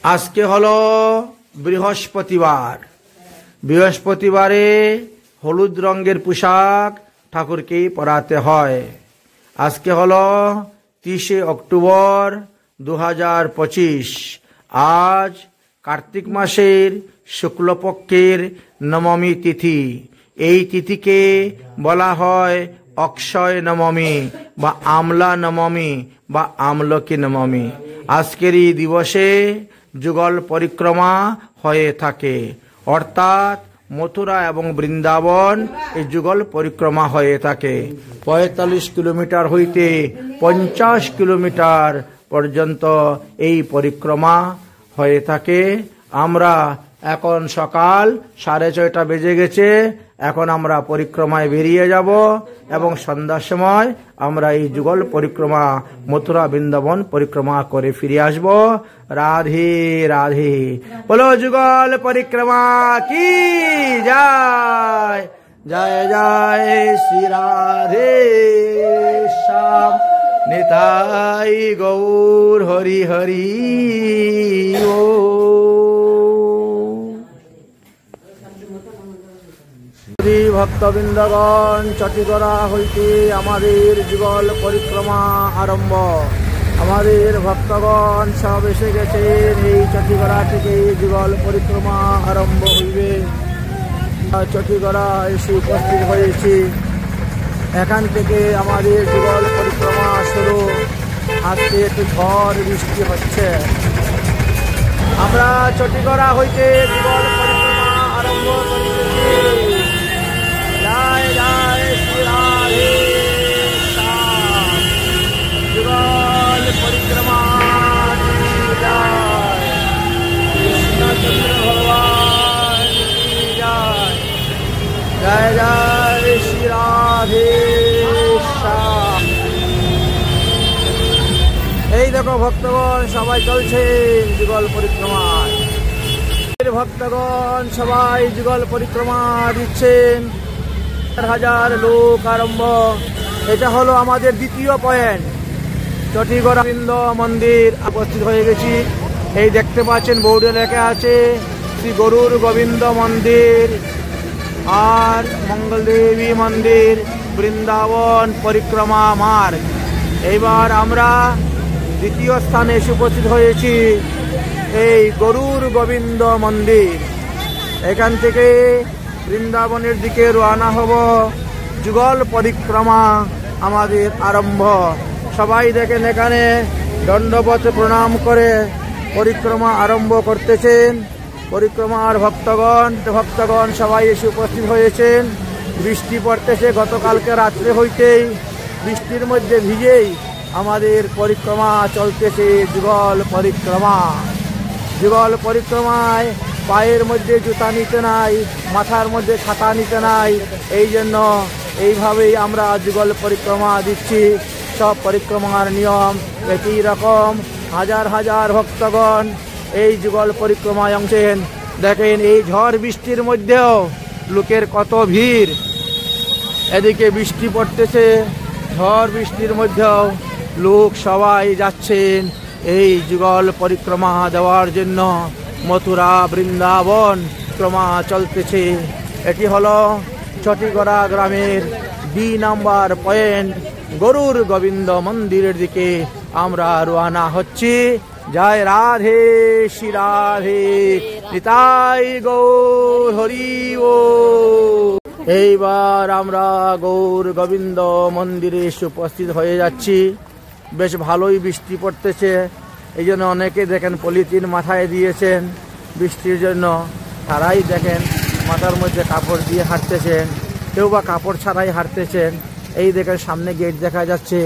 আজকে হলো বৃহস্পতিবার। বৃহস্পতিবারে হলুদ রঙের পোশাক ঠাকুরকে পরাতে হয়। আজকে হলো 30 অক্টোবর 2025। আজ কার্তিক মাসের শুক্লপক্ষের নবমী তিথি। এই তিথিকে বলা হয় অক্ষয় নবমী বা আমলা নবমী বা আমলকি নবমী। আজকের এই দিবসে যুগল পরিক্রমা হয়ে থাকে, অর্থাৎ মথুরা এবং বৃন্দাবন এই যুগল পরিক্রমা হয়ে থাকে। 45 কিলোমিটার হইতে 50 কিলোমিটার পর্যন্ত এই পরিক্রমা হয়ে থাকে। আমরা এখন সকাল 6:30 বেজে গেছে। এখন আমরা পরিক্রমায় বেরিয়ে যাব এবং সন্ধ্যার সময় আমরা এই যুগল পরিক্রমা মথুরা বৃন্দাবন পরিক্রমা করে ফিরে আসব। রাধে রাধে। বলো যুগল পরিক্রমা কি জয়। জয় জয় শ্রী রাধে শ্যাম নিতাই গৌর হরি হরি ও। ভক্তবৃন্দগণ, চটিগড়া হইতে আমাদের যুগল পরিক্রমা আরম্ভ। আমাদের ভক্তগণ সব এসে গেছেন। এই চটিগড়া থেকে যুগল পরিক্রমা আরম্ভ হইবে। চটিগড়া এসে উপস্থিত হয়েছি। এখান থেকে আমাদের যুগল পরিক্রমা শুরু। আজকে একটু ঝড় বৃষ্টি হচ্ছে। আমরা চটিগড়া হইতে যুগল পরিক্রমা আরম্ভ করতেছি। জয় জয় শ্রী রাধে শ্যাম যুগল পরিক্রমা জয়। কৃষ্ণচন্দ্র ভগবান জয়। জয় জয় শ্রী রাধে শ্যাম। এই দেখো ভক্তগণ সবাই চলছেন যুগল পরিক্রমায়। ভক্তগণ সবাই যুগল পরিক্রমা দিচ্ছেন। 1000 লোক আরম্ভ। এটা হলো আমাদের দ্বিতীয় পয়েন্ট। চটিগড়া বৃন্দ মন্দির উপস্থিত হয়ে গেছি। এই দেখতে পাচ্ছেন বোর্ডে লেখা আছে শ্রী গরুর গোবিন্দ মন্দির আর মঙ্গলদেবী মন্দির বৃন্দাবন পরিক্রমা মার্গ। এইবার আমরা দ্বিতীয় স্থানে এসে উপস্থিত হয়েছি, এই গরুর গোবিন্দ মন্দির। এখান থেকে বৃন্দাবনের দিকে রওনা হব। যুগল পরিক্রমা আমাদের আরম্ভ। সবাই দেখেন এখানে দণ্ডবত প্রণাম করে পরিক্রমা আরম্ভ করতেছেন। পরিক্রমার ভক্তগণ সবাই এসে উপস্থিত হয়েছেন। বৃষ্টি পড়তেছে। গতকালকে রাত্রে হইতেই বৃষ্টির মধ্যে ভিজেই আমাদের পরিক্রমা চলতেছে। যুগল পরিক্রমা। যুগল পরিক্রমায় পায়ের মধ্যে জুতা নিতে নাই, মাথার মধ্যে ছাতা নিতে নাই। এই জন্য এইভাবেই আমরা যুগল পরিক্রমা দিচ্ছি। সব পরিক্রমার নিয়ম একই রকম। হাজার হাজার ভক্তগণ এই যুগল পরিক্রমায় অংশেন। দেখেন এই ঝড় বৃষ্টির মধ্যেও লোকের কত ভিড়। এদিকে বৃষ্টি পড়তেছে, ঝড় বৃষ্টির মধ্যেও লোক সবাই যাচ্ছেন এই যুগল পরিক্রমা দেওয়ার জন্য। মথুরা বৃন্দাবন পরিক্রমা চলতেছে। এটি হলো চটিগড়া গ্রামের 2 নম্বর পয়েন্ট। গরুর গোবিন্দ মন্দিরের দিকে আমরা রওনা হচ্ছি। জয় রাধে শ্রী রাধে নিতাই গৌর হরি ও। এইবার আমরা গৌর গোবিন্দ মন্দিরে উপস্থিত হয়ে যাচ্ছি। বেশ ভালোই বৃষ্টি পড়তেছে। এই জন্য অনেকে দেখেন পলিথিন মাথায় দিয়েছেন বৃষ্টির জন্য। তারাই দেখেন মাথার মধ্যে কাপড় দিয়ে হাঁটতেছেন, কেউ বা কাপড় ছাড়াই হাঁটতেছেন। এই দেখেন সামনে গেট দেখা যাচ্ছে।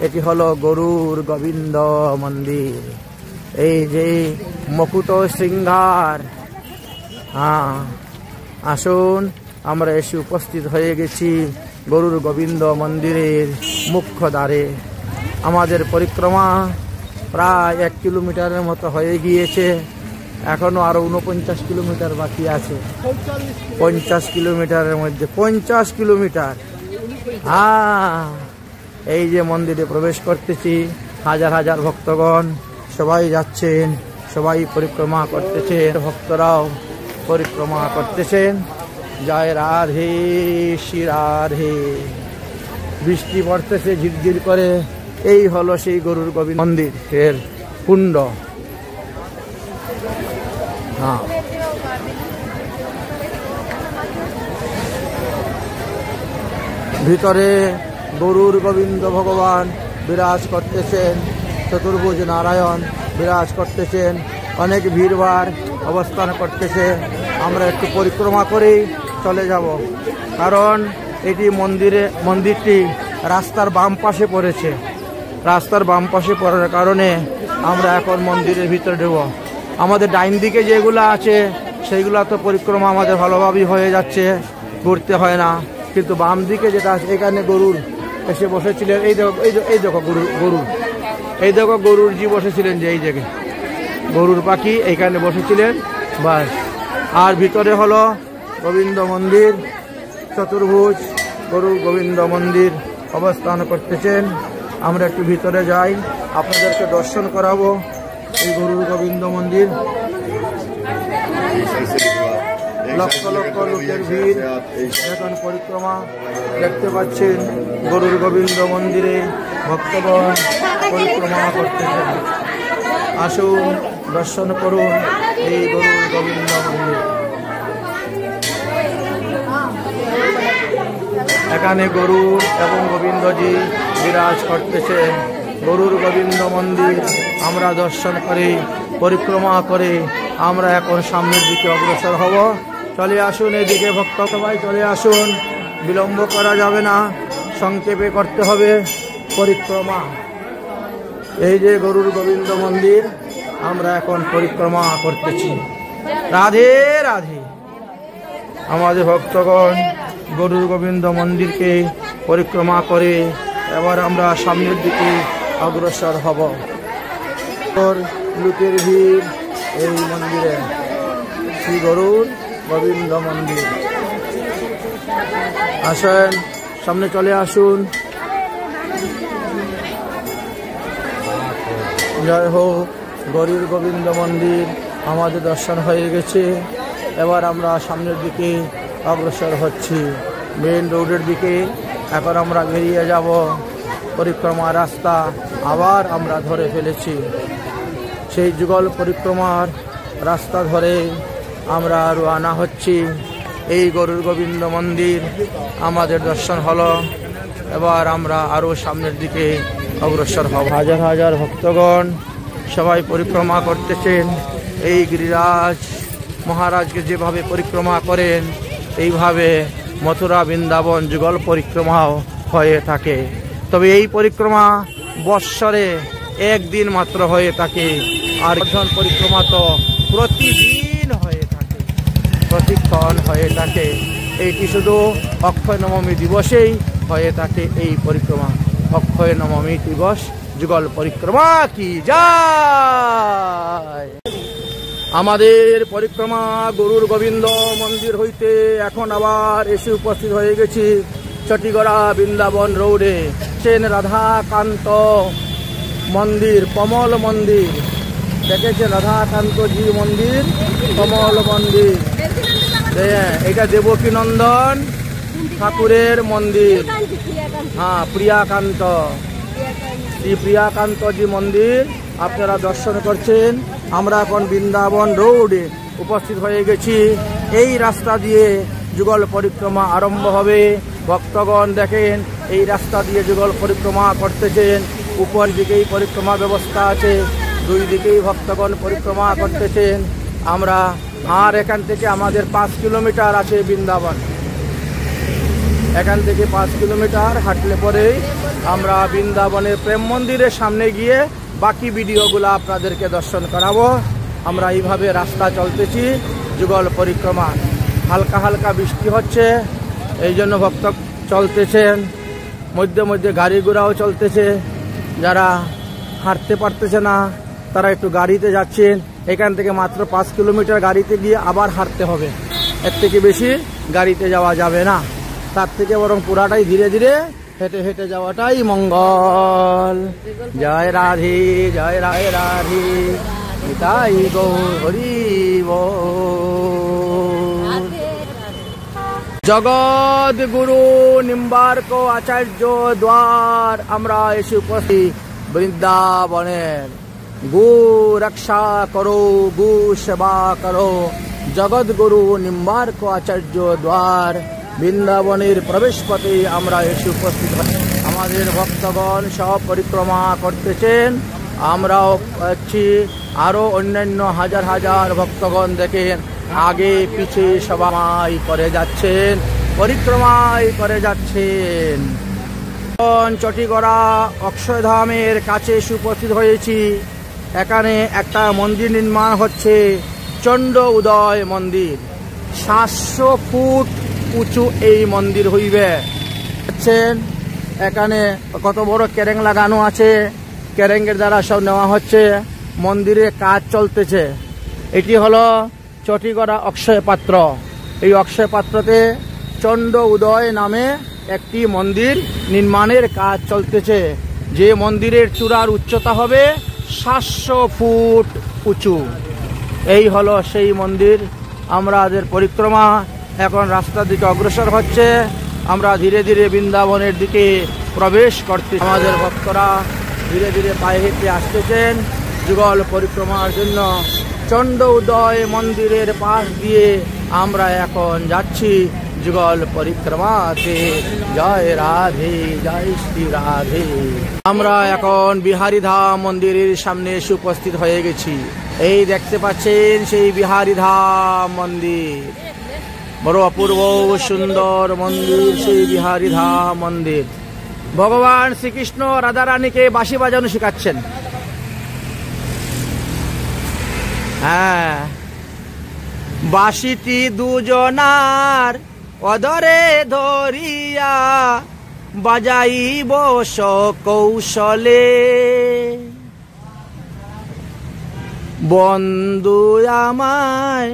এটি হলো গরুর গোবিন্দ মন্দির। এই যে মুকুট শৃঙ্গার। আসুন, আমরা এসে উপস্থিত হয়ে গেছি গরুর গোবিন্দ মন্দিরের মুখ্য দ্বারে। আমাদের পরিক্রমা প্রায় 1 কিলোমিটারের মতো হয়ে গিয়েছে। এখনো আরো 49 কিলোমিটার বাকি আছে। 50 কিলোমিটারের মধ্যে 50 কিলোমিটার। এই যে মন্দিরে প্রবেশ করতেছি। হাজার হাজার ভক্তগণ সবাই যাচ্ছেন সবাই পরিক্রমা করতেছেন, ভক্তরাও পরিক্রমা করতেছেন। জয় রাধে শ্রী রাধে। বৃষ্টি পড়তেছে ঝিরঝির করে। এই হলো সেই গরুর গোবিন্দ মন্দির এর কুণ্ড। হ্যাঁ, ভিতরে গরুর গোবিন্দ ভগবান বিরাজ করতেছেন, চতুর্ভুজ নারায়ণ বিরাজ করতেছেন, অনেক ভিড়ভাড় অবস্থান করতেছে। আমরা একটু পরিক্রমা করেই চলে যাব, কারণ এটি মন্দিরটি রাস্তার বাম পাশে পড়েছে। রাস্তার বাম পাশে পড়ার কারণে আমরা এখন মন্দিরের ভিতরে ঢুকব। আমাদের ডাইন দিকে যেগুলো আছে সেইগুলো তো পরিক্রমা আমাদের ভালোভাবেই হয়ে যাচ্ছে, ঘুরতে হয় না। কিন্তু বাম দিকে যেটা আছে, এখানে গরুর এসে বসেছিলেন। এই দেখো গরুর জি বসেছিলেন, যে এই জায়গায় গরুর পাখি এইখানে বসেছিলেন বাস। আর ভিতরে হলো গোবিন্দ মন্দির, চতুর্ভুজ গরুর গোবিন্দ মন্দির অবস্থান করতেছেন। আমরা একটু ভিতরে যাই, আপনাদেরকে দর্শন করাবো এই গরুর গোবিন্দ মন্দির। লক্ষ লক্ষ লোকের ভিড় এখন পরিক্রমা দেখতে পাচ্ছেন। গরুর গোবিন্দ মন্দিরে ভক্তগণ পরিক্রমা করতেছেন। আসুন দর্শন করুন এই গরুর গোবিন্দ মন্দির। এখানে গরু এবং গোবিন্দজি বিরাজ করতেছেন। গরুর গোবিন্দ মন্দির আমরা দর্শন করে পরিক্রমা করে আমরা এখন সামনের দিকে অগ্রসর হব। চলে আসুন এদিকে ভক্ত সবাই চলে আসুন, বিলম্ব করা যাবে না, সংক্ষেপে করতে হবে পরিক্রমা। এই যে গরুর গোবিন্দ মন্দির আমরা এখন পরিক্রমা করতেছি। রাধে রাধে। আমাদের ভক্তগণ গরুর গোবিন্দ মন্দিরকে পরিক্রমা করে এবার আমরা সামনের দিকে অগ্রসর হব। লোকের ভিড় এই মন্দিরে, শ্রী গরুর গোবিন্দ মন্দির। আসেন সামনে চলে আসুন। জয় হোক, গরুর গোবিন্দ মন্দির আমাদের দর্শন হয়ে গেছে। এবার আমরা সামনের দিকে অগ্রসর হচ্ছি, মেন রোডের দিকে। এখন আমরা বেরিয়ে যাব, পরিক্রমা রাস্তা আবার আমরা ধরে ফেলেছি। সেই যুগল পরিক্রমার রাস্তা ধরে আমরা রওনা হচ্ছি। এই গরুর গোবিন্দ মন্দির আমাদের দর্শন হলো। এবার আমরা আরও সামনের দিকে অগ্রসর হব। হাজার হাজার ভক্তগণ সবাই পরিক্রমা করতেছেন। এই গিরিরাজ মহারাজকে যেভাবে পরিক্রমা করেন, এইভাবে মথুরা বৃন্দাবন যুগল পরিক্রমাও হয়ে থাকে। তবে এই পরিক্রমা বৎসরে একদিন মাত্র হয়ে থাকে, আর পরিক্রমা তো প্রতিদিন হয়ে থাকে, প্রতিক্ষণ হয়ে থাকে। এইটি শুধু অক্ষয় নবমী দিবসেই হয়ে থাকে এই পরিক্রমা। অক্ষয় নবমী দিবস যুগল পরিক্রমা কি যায়। আমাদের পরিক্রমা গরুর গোবিন্দ মন্দির হইতে এখন আবার এসে উপস্থিত হয়ে গেছি চটিগড়া বৃন্দাবন রোডে। সেন রাধাকান্ত মন্দির, কমল মন্দির দেখেছেন, রাধাকান্তজি মন্দির, কমল মন্দির। এটা দেবকী নন্দন ঠাকুরের মন্দির। হ্যাঁ, প্রিয়াকান্ত, শ্রী প্রিয়াকান্তজি মন্দির আপনারা দর্শন করছেন। আমরা এখন বৃন্দাবন রোডে উপস্থিত হয়ে গেছি। এই রাস্তা দিয়ে যুগল পরিক্রমা আরম্ভ হবে। ভক্তগণ দেখেন এই রাস্তা দিয়ে যুগল পরিক্রমা করতেছেন। উপর দিকেই পরিক্রমা ব্যবস্থা আছে, দুই দিকেই ভক্তগণ পরিক্রমা করতেছেন। আমরা আর এখান থেকে আমাদের 5 কিলোমিটার আছে বৃন্দাবন। এখান থেকে 5 কিলোমিটার হাঁটলে পরেই আমরা বৃন্দাবনের প্রেম মন্দিরের সামনে গিয়ে বাকি ভিডিওগুলো আপনাদেরকে দর্শন করাবো। আমরা এইভাবে রাস্তা চলতেছি যুগল পরিক্রমা। হালকা হালকা বৃষ্টি হচ্ছে, এই জন্য ভক্ত চলতেছেন। মধ্যে মধ্যে গাড়ি ঘোড়াও চলতেছে। যারা হাঁটতে পারতেছে না তারা একটু গাড়িতে যাচ্ছেন। এখান থেকে মাত্র 5 কিলোমিটার গাড়িতে গিয়ে আবার হাঁটতে হবে, এর থেকে বেশি গাড়িতে যাওয়া যাবে না। তার থেকে বরং পুরাটাই ধীরে ধীরে হেঁটে হেঁটে যাওয়াটাই মঙ্গল। জয় রাধে, জয় রাধে রাধে। নিতাই গৌর হরি বল। জগৎ গুরু নিম্বার্ক আচার্য দ্বার আমরা এসে উপস্থিত বৃন্দাবনের। গো রক্ষা করো, গো সেবা করো। জগৎ গুরু নিম্বার্ক আচার্য দ্বার বৃন্দাবনের প্রবেশ পথে আমরা এসে উপস্থিত। আমাদের ভক্তগণ সব পরিক্রমা করতেছেন, আমরাও পাচ্ছি। আরো অন্যান্য হাজার হাজার ভক্তগণ দেখেন আগে পিছে সবাই করে যাচ্ছেন, পরিক্রমায় করে যাচ্ছেন। চটিগড়া অক্ষয়ধামের কাছে এসে উপস্থিত হয়েছি। এখানে একটা মন্দির নির্মাণ হচ্ছে, চন্ড উদয় মন্দির। 700 ফুট উঁচু এই মন্দির হইবে। দেখছেন এখানে কত বড় ক্যারেং লাগানো আছে, ক্যারেঙ্গের দ্বারা সব নেওয়া হচ্ছে, মন্দিরে কাজ চলতেছে। এটি হলো চটিগড়া অক্ষয় পাত্র। এই অক্ষয় পাত্রতে চন্ড উদয় নামে একটি মন্দির নির্মাণের কাজ চলতেছে, যে মন্দিরের চূড়ার উচ্চতা হবে 700 ফুট উঁচু। এই হলো সেই মন্দির। আমাদের পরিক্রমা এখন রাস্তার দিকে অগ্রসর হচ্ছে। আমরা ধীরে ধীরে বৃন্দাবনের দিকে প্রবেশ করতে, আমাদের ভক্তরা ধীরে ধীরে পায়ে হেঁটে আসতেছেন যুগল পরিক্রমার জন্য। চন্ড উদয় মন্দিরের পাশ দিয়ে আমরা এখন যাচ্ছি যুগল পরিক্রমাতে। জয় রাধে, জয় শ্রী রাধে। আমরা এখন বিহারী ধাম মন্দিরের সামনে এসে উপস্থিত হয়ে গেছি। এই দেখতে পাচ্ছেন সেই বিহারী ধাম মন্দির, বড় অপূর্ব সুন্দর মন্দির সেই বিহারী ধাম মন্দির। ভগবান শ্রীকৃষ্ণ রাধারানীকে বাঁশি বাজানো শেখাচ্ছেন। হ্যাঁ, বাঁশিটি দুজনার অদরে ধরিয়া বাজাইব কৌশলে, বন্ধু আমায়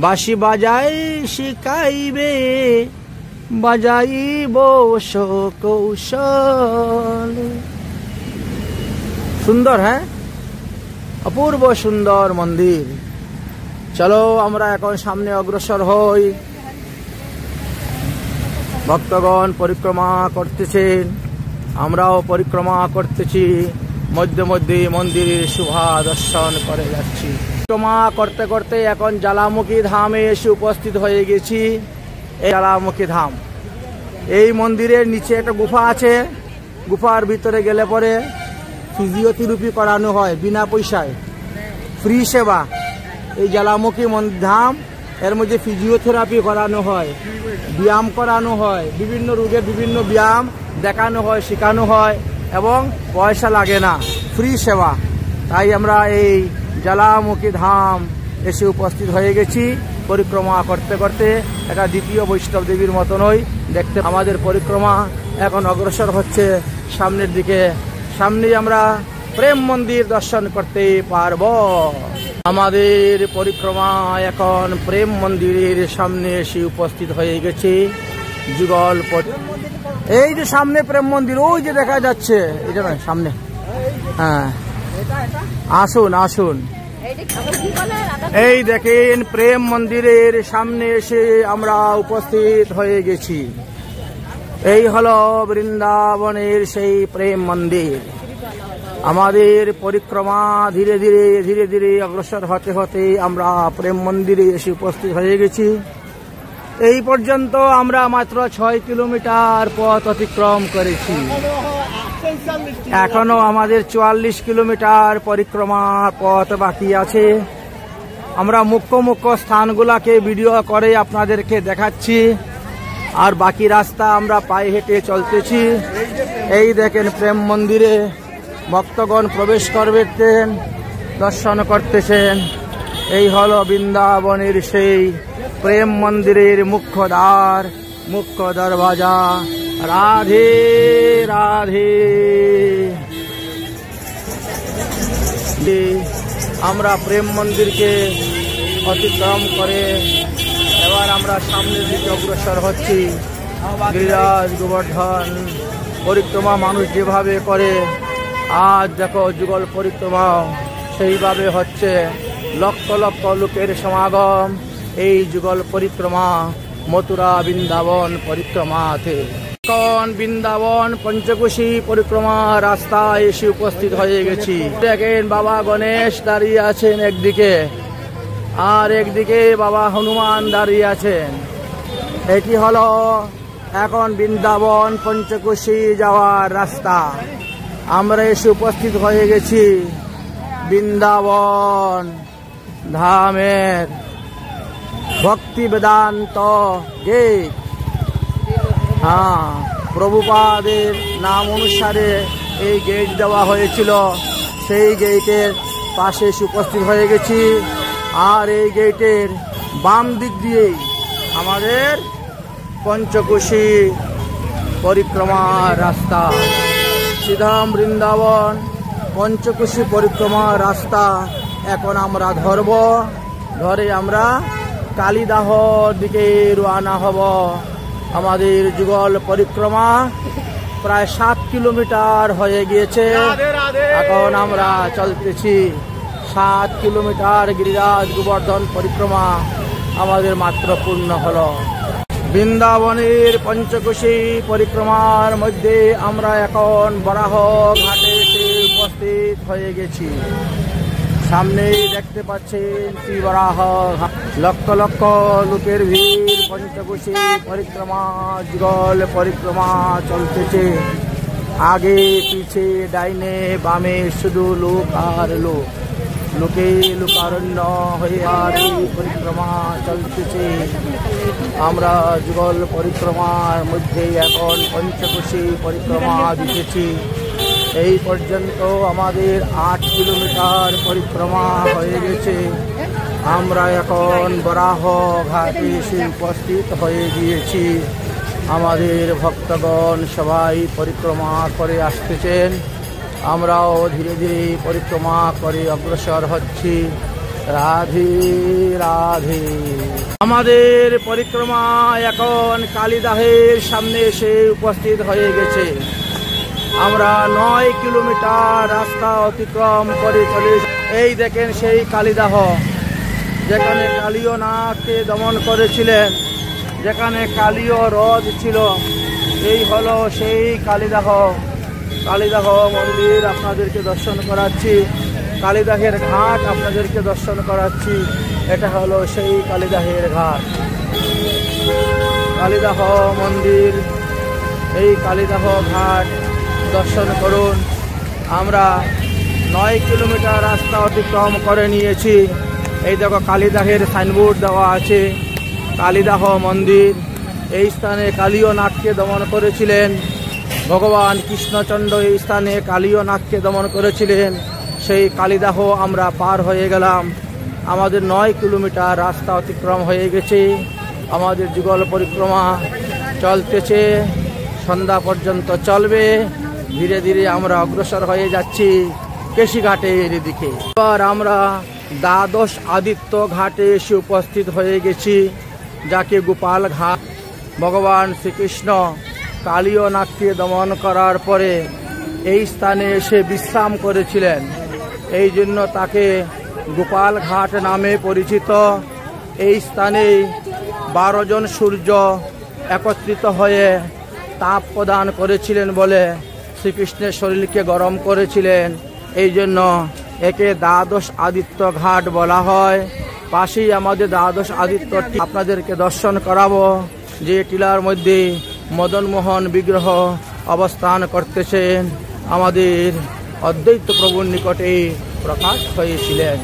বাঁশি বাজাই শিখাইবে, বাজাইব কৌশলে। সুন্দর, হ্যাঁ, অপূর্ব সুন্দর মন্দির। চলো আমরা এখন সামনে অগ্রসর হই। ভক্তগণ পরিক্রমা করতেছেন, আমরাও পরিক্রমা করতেছি। মধ্যে মধ্যে মন্দিরের শোভা দর্শন করে যাচ্ছি। পরিক্রমা করতে করতে এখন জ্বালামুখী ধামে এসে উপস্থিত হয়ে গেছি। এই জ্বালামুখী ধাম, এই মন্দিরের নিচে একটা গুফা আছে। গুফার ভিতরে গেলে পরে ফিজিওথেরাপি করানো হয় বিনা পয়সায়, ফ্রি সেবা। এই জ্বালামুখী ধাম, এর মধ্যে ফিজিওথেরাপি করানো হয়, ব্যায়াম করানো হয়, বিভিন্ন রোগের বিভিন্ন ব্যায়াম দেখানো হয়, শেখানো হয়, এবং পয়সা লাগে না, ফ্রি সেবা। তাই আমরা এই জ্বালামুখী ধাম এসে উপস্থিত হয়ে গেছি। পরিক্রমা করতে করতে এটা দ্বিতীয় বৈষ্ণব দেবীর মতনই দেখতে আমাদের পরিক্রমা এখন অগ্রসর হচ্ছে সামনের দিকে। সামনেই আমরা প্রেম মন্দির দর্শন করতে পারব। আমাদের পরিক্রমা এখন প্রেম মন্দিরের সামনে এসে উপস্থিত হয়ে গেছে। যুগল এই যে সামনে প্রেম মন্দির, ওই যে দেখা যাচ্ছে, এটা না সামনে। হ্যাঁ, আসুন আসুন। এই দেখেন প্রেম মন্দিরের সামনে এসে আমরা উপস্থিত হয়ে গেছি। এই হলো বৃন্দাবনের সেই প্রেম মন্দির। আমাদের পরিক্রমা ধীরে ধীরে ধীরে ধীরে অগ্রসর হতে হতে আমরা প্রেম মন্দিরে এসে উপস্থিত হয়ে গেছি। এই পর্যন্ত আমরা মাত্র 6 কিলোমিটার পথ অতিক্রম করেছি। এখনো আমাদের 44 কিলোমিটার পরিক্রমা পথ বাকি আছে। আমরা মুখ্য মুখ্য স্থানগুলাকে ভিডিও করে আপনাদেরকে দেখাচ্ছি, আর বাকি রাস্তা আমরা পায়ে হেঁটে চলতেছি। এই দেখেন প্রেম মন্দিরে ভক্তগণ প্রবেশ করবেন, দর্শন করতেছেন। এই হলো বৃন্দাবনের সেই প্রেম মন্দিরের মুখ্য দ্বার, মুখ্য দরওয়াজা। রাধে রাধে। আমরা প্রেম মন্দিরকে অতিক্রম করে এবার আমরা সামনের দিকে অগ্রসর হচ্ছি। গিরিরাজ গোবর্ধন পরিক্রমা মানুষ যেভাবে করে, আজ দেখো যুগল পরিক্রমা সেইভাবে হচ্ছে লক্ষ লক্ষ লোকের সমাগম এই যুগল পরিক্রমা মথুরা বৃন্দাবন পরিক্রমাতে। এখন বৃন্দাবন পঞ্চকোশী পরিক্রমা রাস্তায় এসে উপস্থিত হয়ে গেছি। দেখেন বাবা গণেশ দাঁড়িয়ে আছেন একদিকে, আর একদিকে বাবা হনুমান দাঁড়িয়ে আছেন। এটি হলো এখন বৃন্দাবন পঞ্চকোশী যাওয়ার রাস্তা। আমরা এসে উপস্থিত হয়ে গেছি বৃন্দাবন ধামের ভক্তি বেদান্ত গেট। প্রভুপাদের নাম অনুসারে এই গেট দেওয়া হয়েছিল, সেই গেটের পাশে এসে উপস্থিত হয়ে গেছি। আর এই গেটের বাম দিক দিয়েই আমাদের পঞ্চকোশী পরিক্রমার রাস্তা। সিধাম বৃন্দাবন পঞ্চকোশী পরিক্রমার রাস্তা এখন আমরা ধরে আমরা কালিদাহর দিকে রওনা হব। আমাদের যুগল পরিক্রমা প্রায় 7 কিলোমিটার হয়ে গিয়েছে। এখন আমরা চলতেছি 7 কিলোমিটার গিরিরাজ গোবর্ধন পরিক্রমা আমাদের মাত্র পূর্ণ হলো। বৃন্দাবনের পঞ্চকোশী পরিক্রমার মধ্যে আমরা এখন বরাহ ঘাটে এসে উপস্থিত হয়ে গেছি। সামনেই দেখতে পাচ্ছেন শ্রী বরাহ ঘাট। লক্ষ লক্ষ লোকের ভিড় পঞ্চকোশী পরিক্রমা যুগল পরিক্রমা চলতেছে। আগে পিছে ডাইনে বামে শুধু লোক আর লোক, লোকে লোকারণ্য হয়ে আর এই পরিক্রমা চলতেছে। আমরা যুগল পরিক্রমার মধ্যে এখন পঞ্চকোশী পরিক্রমা দিতেছি। এই পর্যন্ত আমাদের 8 কিলোমিটার পরিক্রমা হয়ে গেছে। আমরা এখন বরাহ ঘাটে এসে উপস্থিত হয়ে গিয়েছি। আমাদের ভক্তগণ সবাই পরিক্রমা করে আসতেছেন, আমরাও ধীরে ধীরে পরিক্রমা করে অগ্রসর হচ্ছি। রাধে রাধে। আমাদের পরিক্রমা এখন কালিদাহের সামনে এসে উপস্থিত হয়ে গেছে। আমরা 9 কিলোমিটার রাস্তা অতিক্রম করে চলে। এই দেখেন সেই কালিদাহ, যেখানে কালীয় নাগকে দমন করেছিলেন, যেখানে কালীয় হ্রদ ছিল। এই হলো সেই কালিদাহ। কালিদাহ মন্দির আপনাদেরকে দর্শন করাচ্ছি, কালিদাহের ঘাট আপনাদেরকে দর্শন করাচ্ছি। এটা হলো সেই কালিদাহের ঘাট, কালিদাহ মন্দির। এই কালিদাহ ঘাট দর্শন করুন। আমরা 9 কিলোমিটার রাস্তা অতিক্রম করে নিয়েছি। এই দেখো কালিদাহের সাইনবোর্ড দেওয়া আছে, কালিদাহ মন্দির। এই স্থানে কালীয় নাগকে দমন করেছিলেন ভগবান কৃষ্ণচন্দ্র। এই স্থানে কালীয় নাগকে দমন করেছিলেন। সেই কালিদাহ আমরা পার হয়ে গেলাম। আমাদের 9 কিলোমিটার রাস্তা অতিক্রম হয়ে গেছে। আমাদের যুগল পরিক্রমা চলতেছে, সন্ধ্যা পর্যন্ত চলবে। ধীরে ধীরে আমরা অগ্রসর হয়ে যাচ্ছি কেশিঘাটের দিকে। এবার আমরা দ্বাদশ আদিত্য ঘাটে এসে উপস্থিত হয়ে গেছি, যাকে গোপাল ঘাট। ভগবান শ্রীকৃষ্ণ কালীয় নাগকে দমন করার পরে এই স্থানে এসে বিশ্রাম করেছিলেন, এই জন্য তাকে গোপাল ঘাট নামে পরিচিত। এই স্থানে 12 জন সূর্য একত্রিত হয়ে তাপ প্রদান করেছিলেন বলে শ্রীকৃষ্ণের শরীরকে গরম করেছিলেন। এই জন্য একে দ্বাদশ আদিত্য ঘাট বলা হয়। পাশেই আমাদের দ্বাদশ আদিত্য আপনাদেরকে দর্শন করাবো, যে টিলার মধ্যে মদন মোহন বিগ্রহ অবস্থান করতেছেন, আমাদের অদ্বৈত প্রভুর নিকটে প্রকাশ হয়েছিলেন।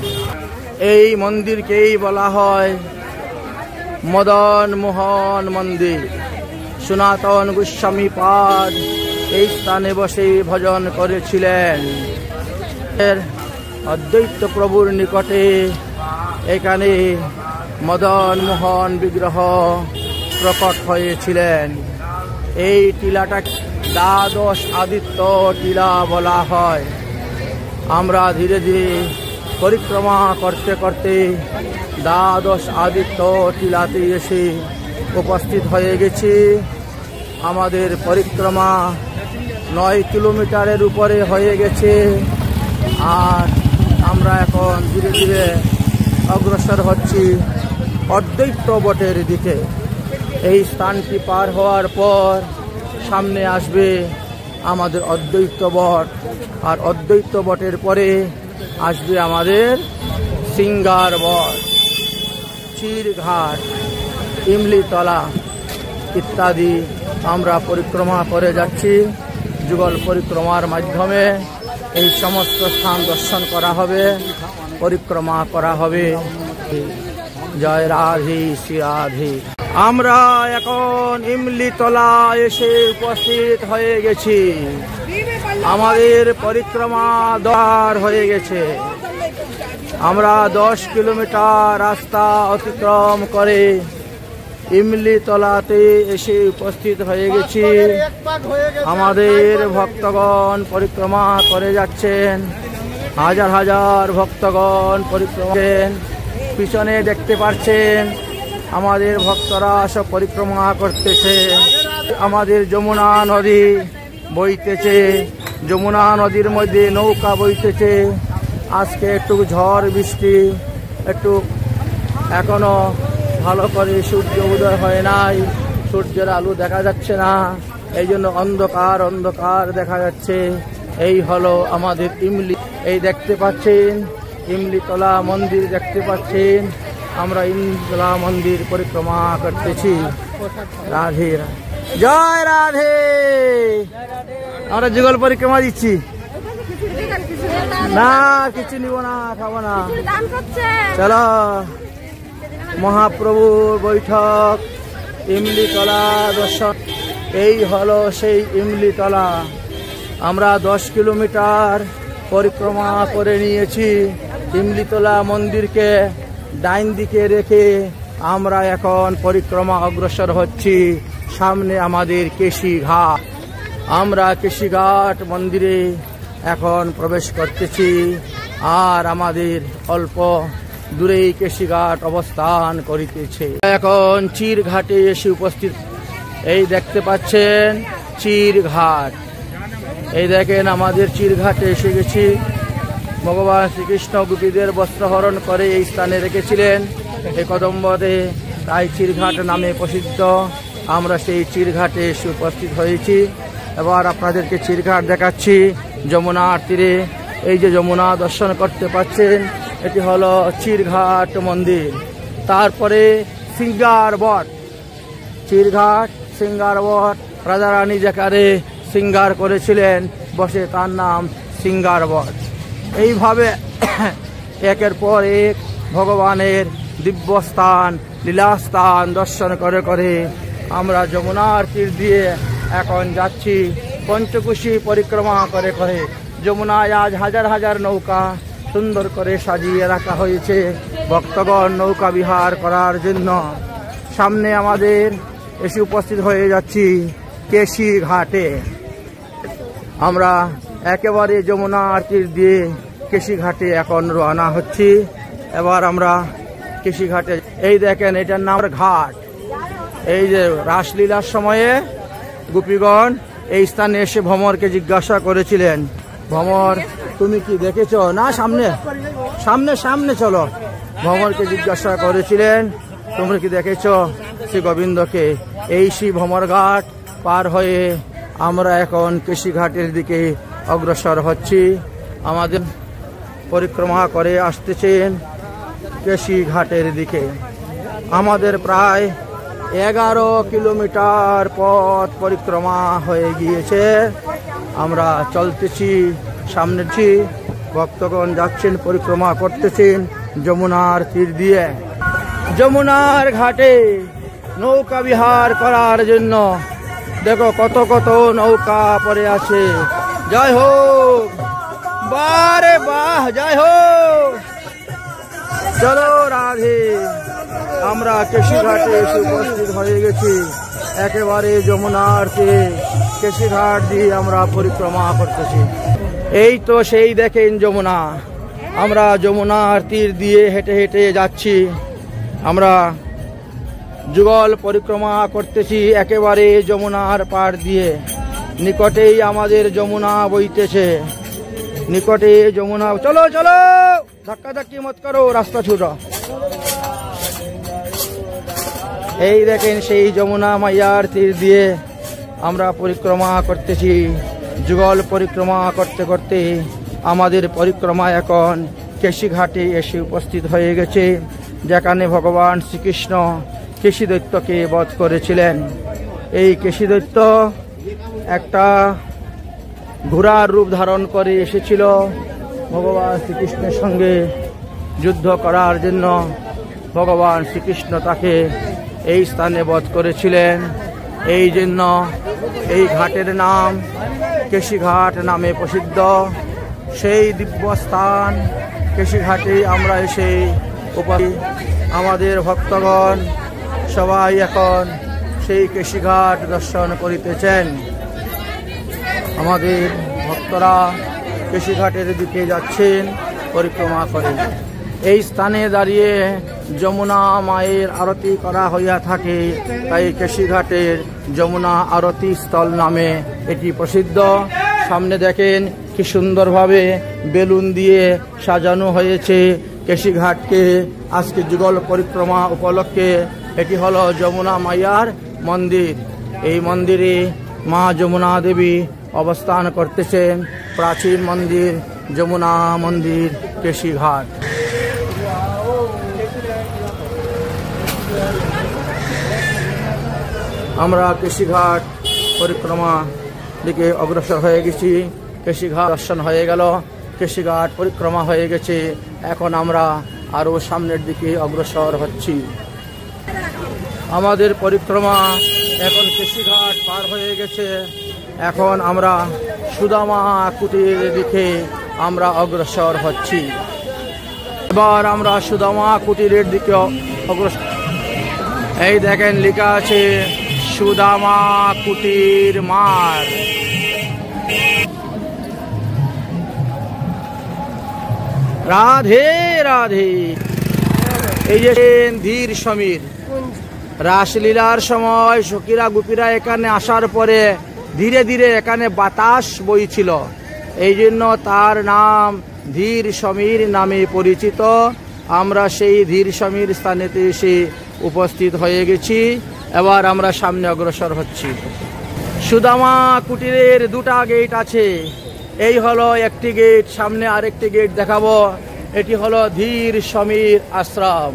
এই মন্দিরকেই বলা হয় মদন মোহন মন্দির। সনাতন গোস্বামী পাদ এই স্থানে বসে ভজন করেছিলেন। অদ্বৈত প্রভুর নিকটে এখানে মদন মোহন বিগ্রহ প্রকট হয়েছিলেন। এই টিলাটা দ্বাদশ আদিত্য টিলা বলা হয়। আমরা ধীরে ধীরে পরিক্রমা করতে করতে দ্বাদশ আদিত্য টিলাতে এসে উপস্থিত হয়ে গেছি। আমাদের পরিক্রমা 9 কিলোমিটারের উপরে হয়ে গেছে। আর আমরা এখন ধীরে ধীরে অগ্রসর হচ্ছি অদ্বৈত বটের দিকে। এই স্থানটি পার হওয়ার পর সামনে আসবে আমাদের অদ্বৈত বট, আর অদ্বৈত বটের পরে আসবে আমাদের সিঙ্গার বট, চিরঘাট, ইমলিতলা ইত্যাদি আমরা পরিক্রমা করে যাচ্ছি। যুগল পরিক্রমার মাধ্যমে এই সমস্ত স্থান দর্শন করা হবে, পরিক্রমা করা হবে। জয় রাধে শ্রী রাধে। আমরা এখন ইমলিতলা এসে উপস্থিত হয়ে গেছি। আমাদের পরিক্রমা দ্বার হয়ে গেছে। আমরা 10 কিলোমিটার রাস্তা অতিক্রম করে ইমলিতলাতে এসে উপস্থিত হয়ে গেছি। আমাদের ভক্তগণ পরিক্রমা করে যাচ্ছেন, হাজার হাজার ভক্তগণ পরিক্রমা। পিছনে দেখতে পাচ্ছেন আমাদের ভক্তরা সব পরিক্রমা করতেছে। আমাদের যমুনা নদী বইতেছে, যমুনা নদীর মধ্যে নৌকা বইতেছে। আজকে একটু ঝড় বৃষ্টি, একটু এখনো ভালো করে সূর্য উদয় হয় নাই, সূর্যের আলো দেখা যাচ্ছে না, এই জন্য অন্ধকার অন্ধকার দেখা যাচ্ছে। এই হলো আমাদের ইমলি। এই দেখতে পাচ্ছেন ইমলিতলা মন্দির দেখতে পাচ্ছেন। আমরা ইমলিতলা মন্দির পরিক্রমা করতেছি। রাধে জয় রাধে। আমরা যুগল পরিক্রমা দিচ্ছি না, কিছু নিব না, খাবো না। চলো, মহাপ্রভুর বৈঠক, ইমলিতলা দর্শন। এই হলো সেই ইমলিতলা। আমরা 10 কিলোমিটার পরিক্রমা করে নিয়েছি। ইমলিতলা মন্দিরকে ডাইন দিকে রেখে আমরা এখন পরিক্রমা অগ্রসর হচ্ছি। সামনে আমাদের কেশিঘাট। আমরা কেশিঘাট মন্দিরে এখন প্রবেশ করতেছি। আর আমাদের অল্প দূরেই কেশিঘাট অবস্থান করিতেছে। এখন চিরঘাটে এসে উপস্থিত। এই দেখতে পাচ্ছেন চিরঘাট। এই দেখেন আমাদের চিরঘাটে এসে গেছি। ভগবান শ্রীকৃষ্ণ গোপীদের বস্ত্রহরণ করে এই স্থানে রেখেছিলেন এই কদম্বতে, তাই চিরঘাট নামে প্রসিদ্ধ। আমরা সেই চিরঘাটে এসে উপস্থিত হয়েছি। এবার আপনাদেরকে চিরঘাট দেখাচ্ছি যমুনার তীরে। এই যে যমুনা দর্শন করতে পাচ্ছেন, এটি হলো চিরঘাট মন্দির। তারপরে সিঙ্গার বট, চিরঘাট সিঙ্গার বট। রাজা রানী যেখানে সিঙ্গার করেছিলেন বসে, তার নাম সিঙ্গার বট। এইভাবে একের পর এক ভগবানের দিব্যস্থান, লীলাস্থান দর্শন করে করে আমরা যমুনার তীর দিয়ে এখন যাচ্ছি পঞ্চকুশী পরিক্রমা করে করে। যমুনায় আজ হাজার হাজার নৌকা সুন্দর করে সাজিয়ে রাখা হয়েছে ভক্তগণ নৌকা বিহার করার জন্য। সামনে আমাদের এসে উপস্থিত হয়ে যাচ্ছি কেশিঘাটে। আমরা একেবারে যমুনার তীর দিয়ে কেশিঘাটে এখন রওনা হচ্ছি। এবার আমরা কেশিঘাটে, এই দেখেন এটার নাম ঘাট। এই যে রাসলীলার সময়ে গোপীগণ এই স্থানে এসে ভ্রমরকে জিজ্ঞাসা করেছিলেন, ভ্রমর তুমি কি দেখেছ? না, সামনে সামনে সামনে চলো। ভ্রমরকে জিজ্ঞাসা করেছিলেন তোমরা কি দেখেছ শ্রী গোবিন্দকে? এই শ্রী ভ্রমর ঘাট পার হয়ে আমরা এখন কেশিঘাটের দিকে অগ্রসর হচ্ছি। আমাদের পরিক্রমা করে আসতেছেন কেশিঘাটের দিকে। আমাদের প্রায় 11 কিলোমিটার পথ পরিক্রমা হয়ে গিয়েছে। আমরা চলতেছি, সামনেছি। ভক্তগণ যাচ্ছেন, পরিক্রমা করতেছেন যমুনার তীর দিয়ে। যমুনার ঘাটে নৌকা বিহার করার জন্য দেখো কত কত নৌকা পড়ে আছে। জয় হোক, বারে বাহ, জয় হোক। চলো রাধে। আমরা কেশিঘাটে এসে উপস্থিত হয়ে গেছি। একেবারে যমুনার তীরে কেশিঘাট দিয়ে আমরা পরিক্রমা করতেছি। এই তো সেই দেখেন যমুনা। আমরা যমুনার তীর দিয়ে হেঁটে হেঁটে যাচ্ছি। আমরা যুগল পরিক্রমা করতেছি একেবারে যমুনার পাড় দিয়ে। নিকটেই আমাদের যমুনা বইতেছে। নিকটে যমুনা। চলো চলো, ধাক্কা ধাক্কি মত করো, রাস্তা ছুটো। এই দেখেন সেই যমুনা মাইয়ার তীর দিয়ে আমরা পরিক্রমা করতেছি। যুগল পরিক্রমা করতে করতে আমাদের পরিক্রমা এখন কেশিঘাটে এসে উপস্থিত হয়ে গেছে, যেখানে ভগবান শ্রীকৃষ্ণ কেশী দৈত্যকে বধ করেছিলেন। এই কেশী দৈত্য একটা ঘোড়ার রূপ ধারণ করে এসেছিল ভগবান শ্রীকৃষ্ণের সঙ্গে যুদ্ধ করার জন্য। ভগবান শ্রীকৃষ্ণ তাকে এই স্থানে বধ করেছিলেন। এই জন্য এই ঘাটের নাম কেশিঘাট নামে প্রসিদ্ধ। সেই দিব্য স্থান কেশিঘাটে আমরা এসে আমাদের ভক্তগণ সবাই এখন সেই কেশিঘাট দর্শন করিতেছেন। আমাদের ভক্তরা কেশিঘাটের দিকে যাচ্ছেন পরিক্রমা করে। এই স্থানে দাঁড়িয়ে যমুনা মায়ের আরতি করা হইয়া থাকে, তাই কেশিঘাটের যমুনা আরতি স্থল নামে এটি প্রসিদ্ধ। সামনে দেখেন কি সুন্দরভাবে বেলুন দিয়ে সাজানো হয়েছে কেশিঘাটকে আজকে যুগল পরিক্রমা উপলক্ষে। এটি হলো যমুনা মাইয়ার মন্দির। এই মন্দিরে মা যমুনা দেবী অবস্থান করতেছেন। প্রাচীন মন্দির যমুনা মন্দির কেশিঘাট। আমরা কেশিঘাট পরিক্রমা দিকে অগ্রসর হয়ে গেছি। কেশিঘাট দর্শন হয়ে গেল, কেশিঘাট পরিক্রমা হয়ে গেছে। এখন আমরা আরো সামনের দিকে অগ্রসর হচ্ছি। আমাদের পরিক্রমা এখন কেশিঘাট পার হয়ে গেছে। এখন আমরা সুদামা কুটির দিকে আমরা অগ্রসর হচ্ছি। এবার আমরা সুদামা কুটিরের দিকে অগ্রসর। এই দেখেন লেখা আছে সুদামা কুটির মার। রাধে রাধে। এই যে ধীর সমীর রাসলীলার সময় সখীরা গোপীরা এখানে আসার পরে ধীরে ধীরে এখানে বাতাস বইছিল, এই জন্য তার নাম ধীর সমীর নামে পরিচিত। আমরা সেই ধীর সমীর স্থানেতে এসে উপস্থিত হয়ে গেছি। এবার আমরা সামনে অগ্রসর হচ্ছি। সুদামা কুটিরের দুটা গেট আছে। এই হলো একটি গেট, সামনে আরেকটি গেট দেখাবো। এটি হলো ধীর সমীর আশ্রম।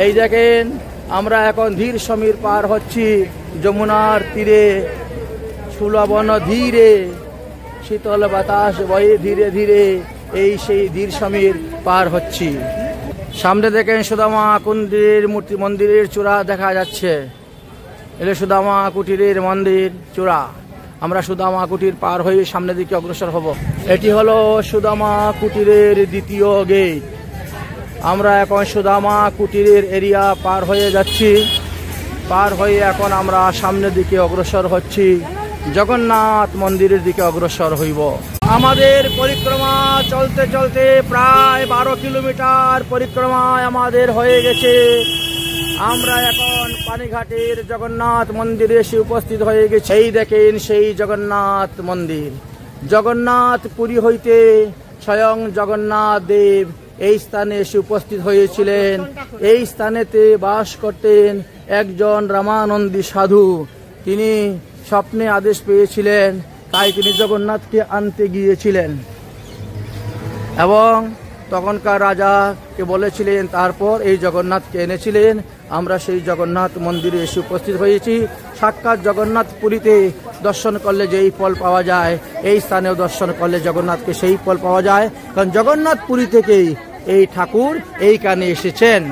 এই দেখেন আমরা এখন ধীর সমীর পার হচ্ছি। যমুনার তীরে সুলবন ধীরে শীতল বাতাস বয়ে ধীরে ধীরে এই সেই ধীর সমীর পার হচ্ছি। সামনে দেখেন সুদামা কুটিরের মন্দিরের চূড়া দেখা যাচ্ছে। এটা সুদামা কুটিরের মন্দির চূড়া। আমরা সুদামা কুটির পার হয়ে সামনের দিকে অগ্রসর হব। এটি হলো সুদামা কুটিরের দ্বিতীয় গেট। আমরা এখন সুদামা কুটিরের এরিয়া পার হয়ে যাচ্ছি। পার হয়ে এখন আমরা সামনের দিকে অগ্রসর হচ্ছি, জগন্নাথ মন্দিরের দিকে অগ্রসর হইব। আমাদের পরিক্রমা চলতে চলতে প্রায় 12 কিলোমিটার পরিক্রমায় আমাদের হয়ে গেছে। আমরা এখন পানিঘাটের জগন্নাথ মন্দিরে এসে উপস্থিত হয়ে গেছি। এই দেখেন সেই জগন্নাথ মন্দির। জগন্নাথ পুরী হইতে স্বয়ং জগন্নাথ দেব এই স্থানে এসে উপস্থিত হয়েছিলেন। এই স্থানেতে বাস করতেন একজন রামানন্দী সাধু। তিনি স্বপ্নে আদেশ পেয়েছিলেন, তাই তিনি জগন্নাথকে আনতে গিয়েছিলেন এবং তখনকার রাজাকে বলেছিলেন, তারপর এই জগন্নাথকে এনেছিলেন। আমরা সেই জগন্নাথ মন্দিরে এসে উপস্থিত হয়েছি। সাক্ষাৎ জগন্নাথ পুরীতে দর্শন করলে যেই ফল পাওয়া যায়, এই স্থানেও দর্শন করলে জগন্নাথকে সেই ফল পাওয়া যায়, কারণ জগন্নাথ পুরী থেকেই এই ঠাকুর এইখানে এসেছেন।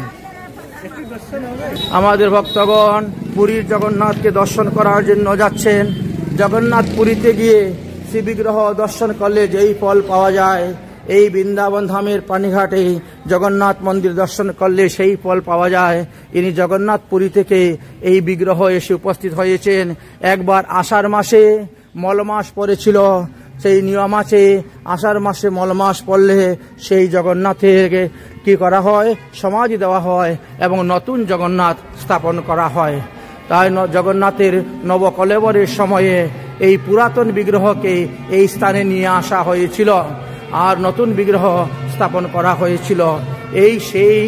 আমাদের ভক্তগণ পুরীর জগন্নাথকে দর্শন করার জন্য যাচ্ছেন। জগন্নাথ পুরীতে গিয়ে শ্রী বিগ্রহ দর্শন করলে যেই ফল পাওয়া যায়, এই বৃন্দাবন ধামের পানিঘাটে জগন্নাথ মন্দির দর্শন করলে সেই ফল পাওয়া যায়। ইনি জগন্নাথ পুরী থেকে এই বিগ্রহ এসে উপস্থিত হয়েছেন। একবার আষাঢ় মাসে মলমাস পড়েছিল, সেই নিয়ম আছে আষাঢ় মাসে মলমাস পড়লে সেই জগন্নাথের কি করা হয়, সমাধি দেওয়া হয় এবং নতুন জগন্নাথ স্থাপন করা হয়। তাই জগন্নাথের নবকলেবরের সময়ে এই পুরাতন বিগ্রহকে এই স্থানে নিয়ে আসা হয়েছিল। আর নতুন বিগ্রহ স্থাপন করা হয়েছিল। এই সেই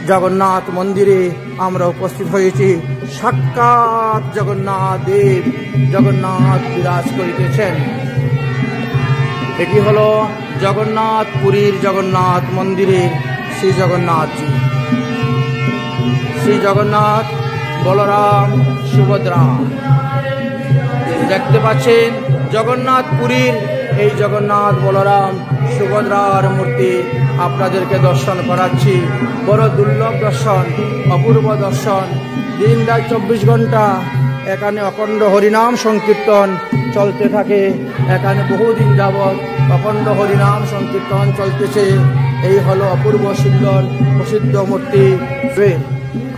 জগন্নাথ মন্দিরে আমরা উপস্থিত হয়েছি। সাক্ষাৎ জগন্নাথ দেব, জগন্নাথ বিরাজ করিতেছেন। এটি হলো জগন্নাথ পুরীর জগন্নাথ মন্দিরের শ্রী জগন্নাথজি। শ্রী জগন্নাথ, বলরাম, সুভদ্রা দেখতে পাচ্ছেন। জগন্নাথ পুরীর এই জগন্নাথ, বলরাম, সুভদ্রার মূর্তি আপনাদেরকে দর্শন করাচ্ছি। বড় দুর্লভ দর্শন, অপূর্ব দর্শন। দিন রাত 24 ঘন্টা এখানে অখণ্ড হরিনাম সংকীর্তন চলতে থাকে। এখানে বহুদিন যাবৎ অখণ্ড হরিনাম সংকীর্তন চলতেছে। এই হলো অপূর্ব সুন্দর প্রসিদ্ধ মূর্তি।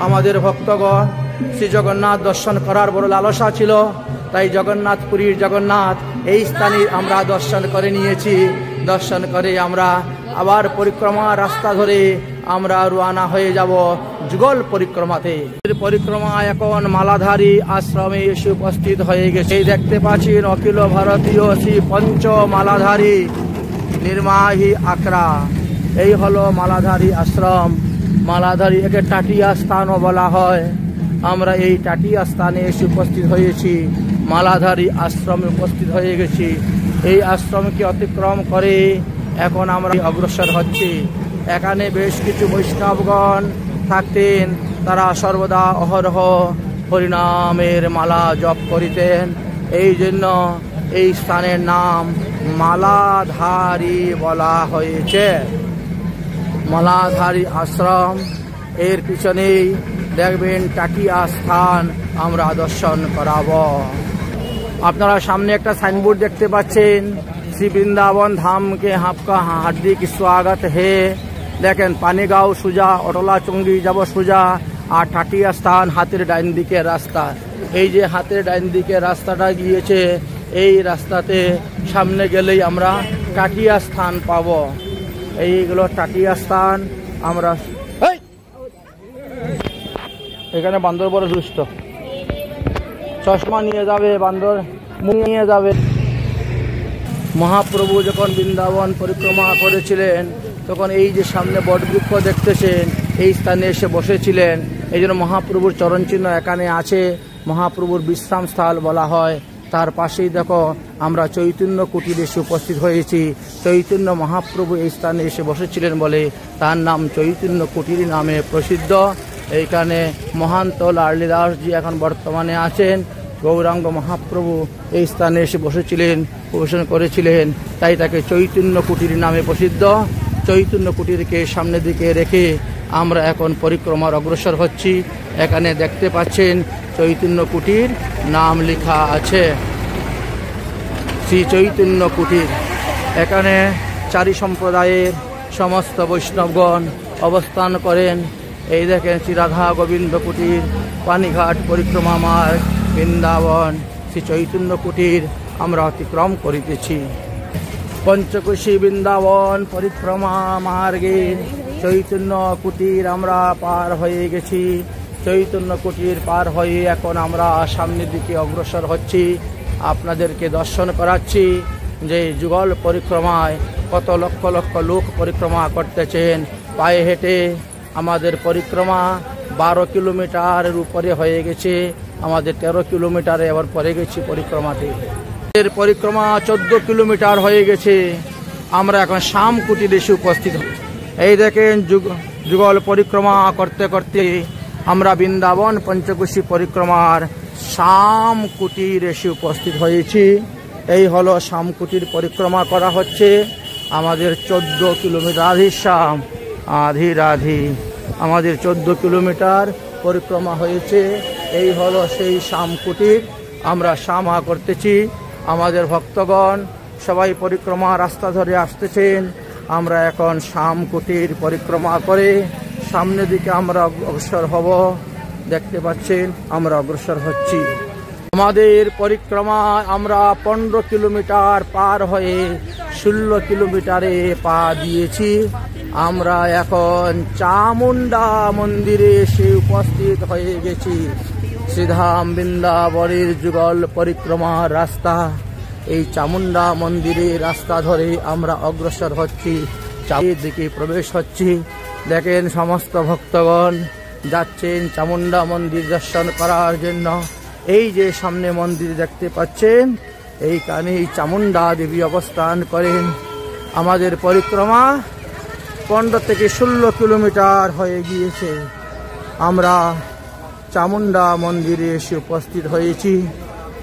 আমাদের ভক্তগণ শ্রী জগন্নাথ দর্শন করার বড় লালসা ছিল, তাই জগন্নাথ পুরীর জগন্নাথ এই স্থানে আমরা দর্শন করে নিয়েছি। দর্শন করে আমরা আবার পরিক্রমা রাস্তা ধরে আমরা রওনা হয়ে যাব যুগল পরিক্রমাতে। পরিক্রমা এখন মালাধারী আশ্রমে এসে উপস্থিত হয়ে গেছে। দেখতে পাচ্ছেন অখিল ভারতীয় শ্রী পঞ্চ মালাধারী নির্মাহী আখড়া। এই হলো মালাধারী আশ্রম। মালাধারী একে টাটিয়া স্থানও বলা হয়। আমরা এই টাটিয়া স্থানে এসে উপস্থিত হয়েছি। মালাধারী আশ্রমে উপস্থিত হয়ে গেছি। এই আশ্রমকে অতিক্রম করে এখন আমরা অগ্রসর হচ্ছি। এখানে বেশ কিছু বৈষ্ণবগণ থাকতেন, তারা সর্বদা অহরহ হরিনামের মালা জপ করিতেন। এই জন্য এই স্থানের নাম মালাধারী বলা হয়েছে। মালাধারী আশ্রম, এর পিছনেই দেখবেন টাটিয়া স্থান আমরা দর্শন করাবো। আপনারা সামনে একটা সাইনবোর্ড দেখতে পাচ্ছেন, শ্রী বৃন্দাবন ধাম কে आपका हार्दिक स्वागत है। দেখেন পানিগাঁও সোজা, অটলা চুঙ্গি যাব সোজা, আর টাটিয়া স্থান হাতের ডাইন দিকে রাস্তা। এই যে হাতের ডাইন দিকে রাস্তাটা গিয়েছে, এই রাস্তাতে সামনে গেলেই আমরা টাটিয়া স্থান পাব। এইগুলো টাটিয়া স্থান। আমরা এখানে বান্দর বড় দুষ্ট, চশমা নিয়ে যাবে, বান্দর নিয়ে যাবে। মহাপ্রভু যখন বৃন্দাবন পরিক্রমা করেছিলেন তখন এই যে সামনে বটবৃক্ষ দেখতেছেন, এই স্থানে এসে বসেছিলেন। এই জন্য মহাপ্রভুর চরণচিহ্ন এখানে আছে। মহাপ্রভুর বিশ্রাম স্থল বলা হয়। তার পাশেই দেখো আমরা চৈতন্য কুটিরে এসে উপস্থিত হয়েছি। চৈতন্য মহাপ্রভু এই স্থানে এসে বসেছিলেন বলে তার নাম চৈতন্য কুটির নামে প্রসিদ্ধ। এইখানে মহান্ত লালীদাসজি এখন বর্তমানে আছেন। গৌরাঙ্গ মহাপ্রভু এই স্থানে এসে বসেছিলেন, প্রবেশন করেছিলেন, তাই তাকে চৈতন্য কুটির নামে প্রসিদ্ধ। চৈতন্য কুটিরকে সামনের দিকে রেখে আমরা এখন পরিক্রমার অগ্রসর হচ্ছি। এখানে দেখতে পাচ্ছেন চৈতন্য কুটির নাম লেখা আছে, শ্রী চৈতন্য কুটির। এখানে চারি সম্প্রদায়ের সমস্ত বৈষ্ণবগণ অবস্থান করেন। এই দেখেন শ্রী রাধা গোবিন্দ কুটির, পানিঘাট পরিক্রমা মার্গ, বৃন্দাবন, শ্রী চৈতন্য কুটির আমরা অতিক্রম করিতেছি। পঞ্চকোশী বৃন্দাবন পরিক্রমা মার্গে চৈতন্য কুটির আমরা পার হয়ে গেছি। চৈতন্য কুটির পার হয়ে এখন আমরা সামনের দিকে অগ্রসর হচ্ছি। আপনাদেরকে দর্শন করাচ্ছি যে যুগল পরিক্রমায় কত লক্ষ লক্ষ লোক পরিক্রমা করতেছেন পায়ে হেঁটে। আমাদের পরিক্রমা 12 কিলোমিটারের উপরে হয়ে গেছে। আমাদের 13 কিলোমিটারে আবার পরে গেছি পরিক্রমাতে। এর পরিক্রমা 14 কিলোমিটার হয়ে গেছে। আমরা এখন শ্যাম কুটিরে এসে উপস্থিত। এই দেখেন যুগল পরিক্রমা করতে করতে আমরা বৃন্দাবন পঞ্চকোশী পরিক্রমার শ্যাম কুটির এসে উপস্থিত হয়েছি। এই হলো শ্যাম কুটির পরিক্রমা করা হচ্ছে। আমাদের 14 কিলোমিটার আধি শ্যাম আধি রাধি, আমাদের 14 কিলোমিটার পরিক্রমা হয়েছে। এই হলো সেই শ্যাম কুটির, আমরা শ্যামা করতেছি। আমাদের ভক্তগণ সবাই পরিক্রমা রাস্তা ধরে আসতেছেন। আমরা এখন শ্যাম কুটির পরিক্রমা করে সামনের দিকে আমরা অগ্রসর হব। দেখতে পাচ্ছেন আমরা অগ্রসর হচ্ছি। আমাদের পরিক্রমা আমরা 15 কিলোমিটার পার হয়ে 16 কিলোমিটারে পা দিয়েছি। আমরা এখন চামুন্ডা মন্দিরে এসে উপস্থিত হয়ে গেছি। শ্রীধাম বৃন্দাবনের যুগল পরিক্রমার রাস্তা এই চামুন্ডা মন্দিরের রাস্তা ধরে আমরা অগ্রসর হচ্ছি, চারিদিকে প্রবেশ হচ্ছি। দেখেন সমস্ত ভক্তগণ যাচ্ছেন চামুন্ডা মন্দির দর্শন করার জন্য। এই যে সামনে মন্দির দেখতে পাচ্ছেন, এইখানেই চামুন্ডা দেবী অবস্থান করেন। আমাদের পরিক্রমা 15 থেকে 16 কিলোমিটার হয়ে গিয়েছে। আমরা চামুন্ডা মন্দিরে এসে উপস্থিত হয়েছি।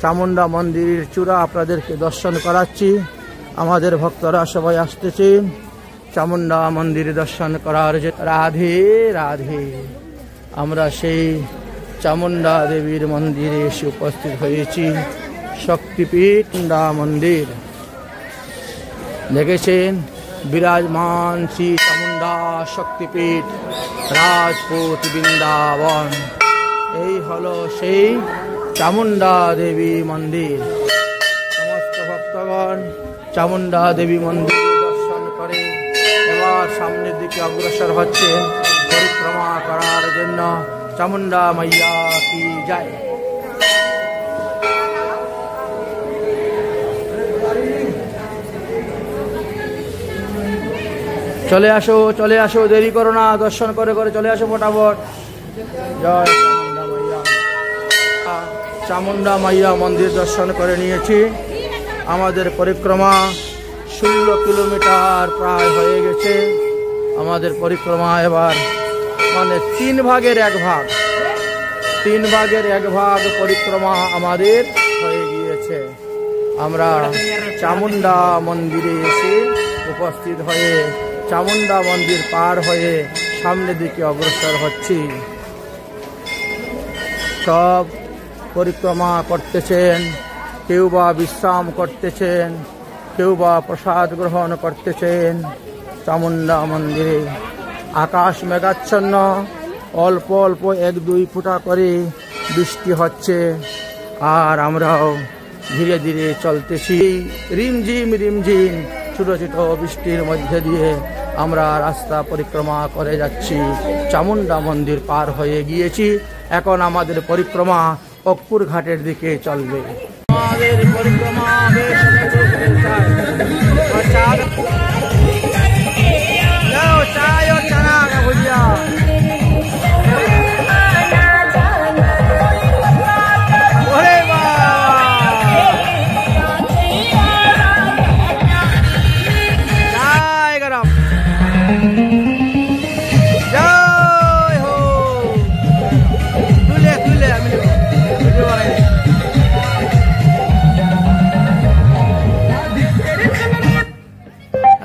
চামুন্ডা মন্দিরের চূড়া আপনাদেরকে দর্শন করাচ্ছি। আমাদের ভক্তরা সবাই আসতেছেন চামুন্ডা মন্দিরে দর্শন করার জন্য। রাধে রাধে। আমরা সেই চামুন্ডা দেবীর মন্দিরে এসে উপস্থিত হয়েছি। শক্তিপীঠ মন্দির দেখেছেন, বিরাজমান শ্রী চামুন্ডা শক্তিপীঠ, রাজপুত বৃন্দাবন। এই হলো সেই চামুন্ডা দেবী মন্দির। সমস্ত ভক্তগণ চামুন্ডা দেবী মন্দির দর্শন করে এবার সামনের দিকে অগ্রসর হচ্ছেন পরিক্রমা করার জন্য। চামুন্ডা মাইয়া কি যায়। চলে আসো, চলে আসো, দেরি করো না, দর্শন করে করে চলে আসো ফটাফট। জয় চামুন্ডা মাইয়া। চামুন্ডা মাইয়া মন্দির দর্শন করে নিয়েছি। আমাদের পরিক্রমা 16 কিলোমিটার প্রায় হয়ে গেছে। আমাদের পরিক্রমা এবার 3 ভাগের 1 ভাগ, 3 ভাগের 1 ভাগ পরিক্রমা আমাদের হয়ে গিয়েছে। আমরা চামুন্ডা মন্দিরে এসে উপস্থিত হয়ে চামুন্ডা মন্দির পার হয়ে সামনের দিকে অগ্রসর হচ্ছি। সব পরিক্রমা করতেছেন, কেউ বা বিশ্রাম করতেছেন, কেউ বা প্রসাদ গ্রহণ করতেছেন চামুন্ডা মন্দিরে। আকাশ মেঘাচ্ছন্ন, অল্প অল্প 1-2 ফোঁটা করে বৃষ্টি হচ্ছে, আর আমরাও ধীরে ধীরে চলতেছি। রিমঝিম রিমঝিম ছোট ছোট বৃষ্টির মধ্যে দিয়ে আমরা রাস্তা পরিক্রমা করে যাচ্ছি। চামুন্ডা মন্দির পার হয়ে গিয়েছি। এখন আমাদের পরিক্রমা অক্কুর ঘাটের দিকে চলবে। আমাদের পরিক্রমা বেশ চায় ও চানা ভুজিয়া।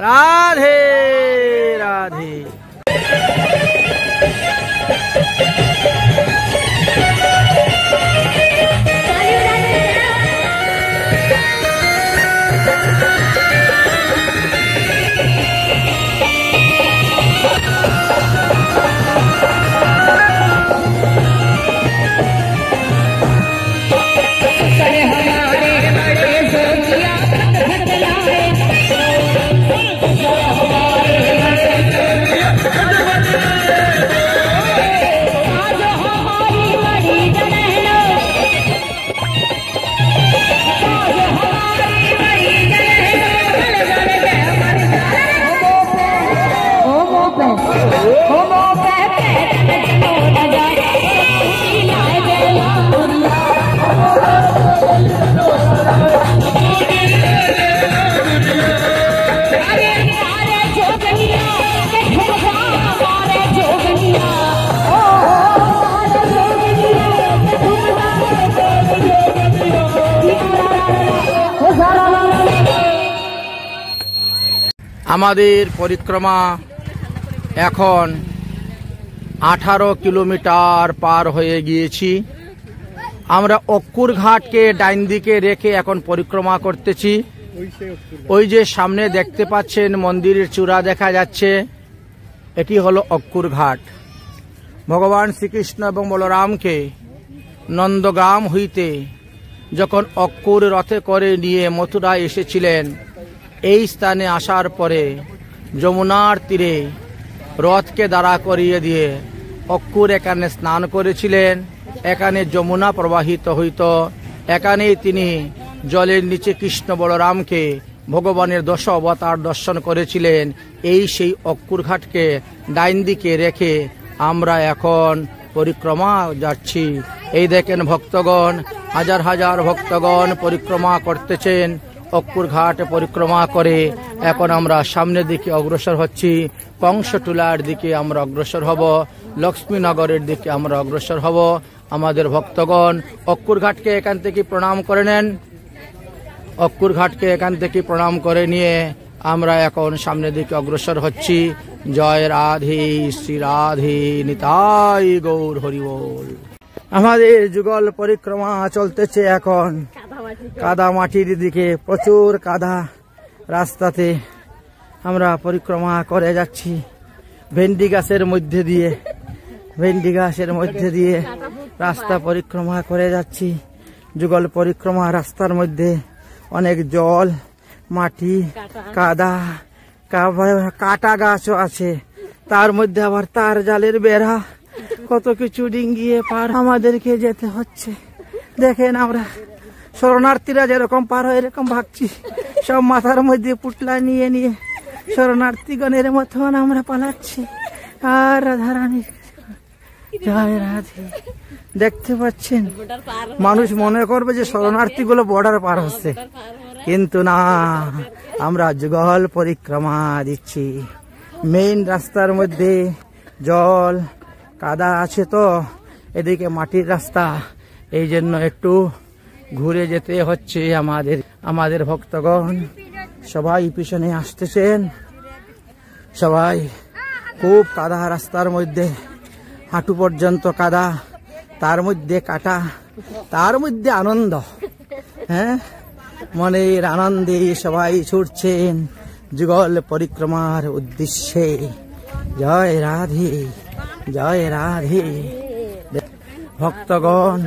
রাধে রাধে। আমাদের পরিক্রমা এখন 18 কিলোমিটার পার হয়ে গিয়েছি। আমরা অক্কুর ঘাটকে ডাইন দিকে রেখে এখন পরিক্রমা করতেছি। ওই যে সামনে দেখতে পাচ্ছেন মন্দিরের চূড়া দেখা যাচ্ছে, এটি হলো অক্কুর ঘাট। ভগবান শ্রীকৃষ্ণ এবং বলরামকে নন্দগ্রাম হইতে যখন অক্কুর রথে করে নিয়ে মথুরায় এসেছিলেন, এই স্থানে আসার পরে যমুনার তীরে রথকে দাঁড়া করিয়ে দিয়ে অক্কুর এখানে স্নান করেছিলেন। এখানে যমুনা প্রবাহিত হইত, এখানেই তিনি জলের নিচে কৃষ্ণ বলরামকে ভগবানের 10 অবতার দর্শন করেছিলেন। এই সেই অক্কুরঘাটকে ডাইন দিকে রেখে আমরা এখন পরিক্রমা যাচ্ছি। এই দেখেন ভক্তগণ, হাজার হাজার ভক্তগণ পরিক্রমা করতেছেন। অক্কুরঘাট পরিক্রমা করে এখন আমরা সামনের দিকে অগ্রসর হচ্ছি। কংসটুলার দিকে আমরা অগ্রসর হব, লক্ষ্মীনগরের দিকে আমরা অগ্রসর হব। আমাদের ভক্তগণ অক্কুরঘাটকে এখান থেকে প্রণাম করে নেন। অক্কুরঘাটকে এখান থেকে প্রণাম করে নিয়ে আমরা এখন সামনের দিকে অগ্রসর হচ্ছি। জয় রাধে শ্রী রাধে নিতাই গৌর হরি বল। আমাদের যুগল পরিক্রমা চলতেছে এখন কাদা মাটির দিকে, প্রচুর কাদা রাস্তাতে আমরা পরিক্রমা করে যাচ্ছি। ভেন্ডি গাছের মধ্যে দিয়ে রাস্তা পরিক্রমা করে যাচ্ছি। যুগল পরিক্রমা রাস্তার মধ্যে অনেক জল, মাটি, কাদা, কাটা গাছও আছে, তার মধ্যে আবার তার জালের বেড়া, কত কিছু ডিঙ্গিয়ে পার আমাদেরকে যেতে হচ্ছে। দেখেন আমরা শরণার্থীরা যেরকম পার হয় এরকম ভাগছি, সব মাথার মধ্যে পুটলা নিয়ে নিয়ে শরণার্থীগণের মতন আমরা পালাচ্ছি। আর রাধারানীর জয় রাধে। দেখতে পাচ্ছেন, মানুষ মনে করবে যে শরণার্থী গুলো বর্ডার পার হচ্ছে, কিন্তু না, আমরা যুগল পরিক্রমা দিচ্ছি। মেইন রাস্তার মধ্যে জল কাদা আছে, তো এদিকে মাটির রাস্তা, এই জন্য একটু ঘুরে যেতে হচ্ছে আমাদের ভক্তগণ সবাই পিছনে আসতেছেন। সবাই খুব কাদা রাস্তার মধ্যে, হাঁটু পর্যন্ত কাদা, তার মধ্যে কাটা, তার মধ্যে আনন্দ। হ্যাঁ, মনের আনন্দে সবাই ছুটছেন যুগল পরিক্রমার উদ্দেশ্যে। জয় রাধে, জয় রাধে। ভক্তগণ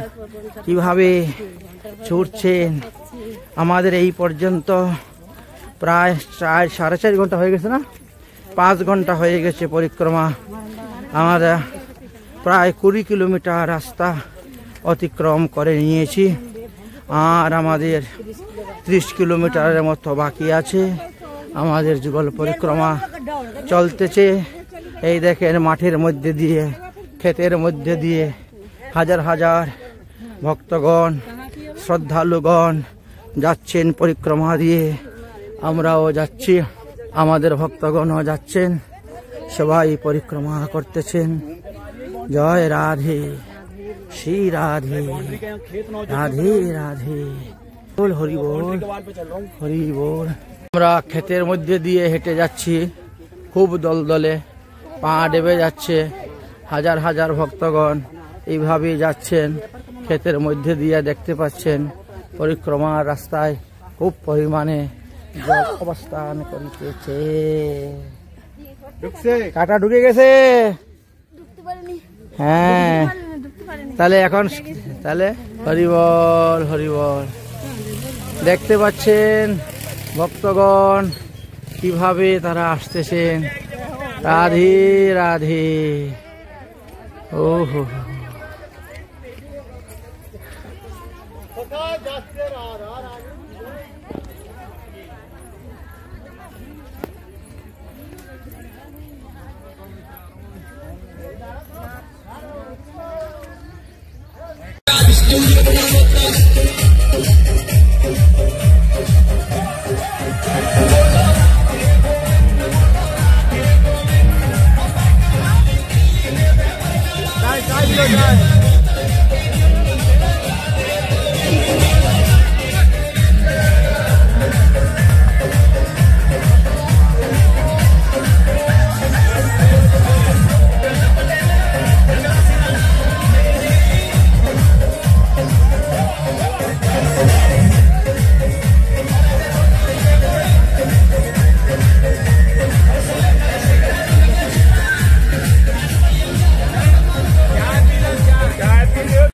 কিভাবে ছুটছেন। আমাদের এই পর্যন্ত প্রায় 4.5 ঘন্টা হয়ে গেছে, না 5 ঘন্টা হয়ে গেছে পরিক্রমা। আমরা প্রায় 20 কিলোমিটার রাস্তা অতিক্রম করে নিয়েছি, আর আমাদের 30 কিলোমিটারের মতো বাকি আছে। আমাদের যুগল পরিক্রমা চলতেছে। এই দেখেন মাঠের মধ্যে দিয়ে, ক্ষেতের মধ্যে দিয়ে হাজার হাজার ভক্তগণ, শ্রদ্ধালুগণ যাচ্ছেন পরিক্রমা দিয়ে। আমরাও যাচ্ছি, আমাদের ভক্তগণও যাচ্ছেন, সবাই পরিক্রমা করতেছেন। জয় রাধে শ্রী রাধে, রাধে রাধে, বল হরি বল, হরি বল। আমরা ক্ষেতের মধ্যে দিয়ে হেঁটে যাচ্ছি, খুব দলদলে, পা ডেবে যাচ্ছে। হাজার হাজার ভক্তগণ এইভাবে যাচ্ছেন ক্ষেতের মধ্যে দিয়ে। দেখতে পাচ্ছেন পরিক্রমার রাস্তায় খুব পরিমাণে জল অবস্থান করিতেছে। কাটা ঢুকে গেছে, হ্যাঁ। তাহলে এখন হরি বল, হরি বল। দেখতে পাচ্ছেন ভক্তগণ কিভাবে তারা আসতেছেন। রাধে রাধে। ও হো,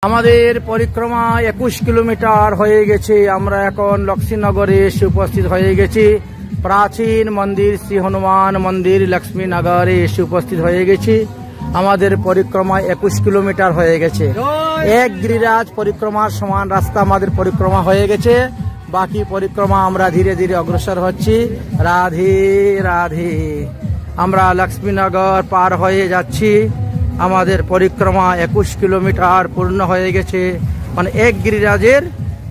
আমাদের পরিক্রমা 21 কিলোমিটার হয়ে গেছে। আমরা এখন লক্ষ্মীনগরে এসে উপস্থিত হয়ে গেছি। প্রাচীন মন্দির শ্রী হনুমান মন্দির লক্ষ্মীনগরে এসে উপস্থিত হয়ে গেছি। আমাদের পরিক্রমা 21 কিলোমিটার হয়ে গেছে। এক গিরিরাজ পরিক্রমার সমান রাস্তা আমাদের পরিক্রমা হয়ে গেছে। বাকি পরিক্রমা আমরা ধীরে ধীরে অগ্রসর হচ্ছি। রাধে রাধে। আমরা লক্ষ্মীনগর পার হয়ে যাচ্ছি। আমাদের পরিক্রমা 21 কিলোমিটার পূর্ণ হয়ে গেছে, মানে এক গিরিরাজের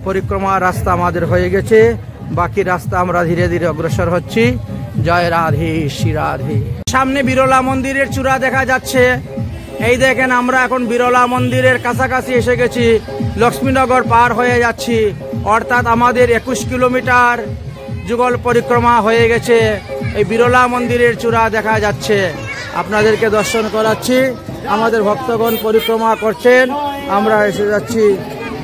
পরিক্রমা রাস্তা আমাদের হয়ে গেছে। বাকি রাস্তা আমরা ধীরে ধীরে অগ্রসর হচ্ছি। জয় রাধে শ্রী রাধে। সামনে বিরলা মন্দিরের চূড়া দেখা যাচ্ছে। এই দেখেন, আমরা এখন বিরলা মন্দিরের কাছাকাছি এসে গেছি। লক্ষ্মীনগর পার হয়ে যাচ্ছি, অর্থাৎ আমাদের 21 কিলোমিটার যুগল পরিক্রমা হয়ে গেছে। এই বিরলা মন্দিরের চূড়া দেখা যাচ্ছে, আপনাদেরকে দর্শন করাচ্ছি। আমাদের ভক্তগণ পরিক্রমা করছেন, আমরা এসে যাচ্ছি।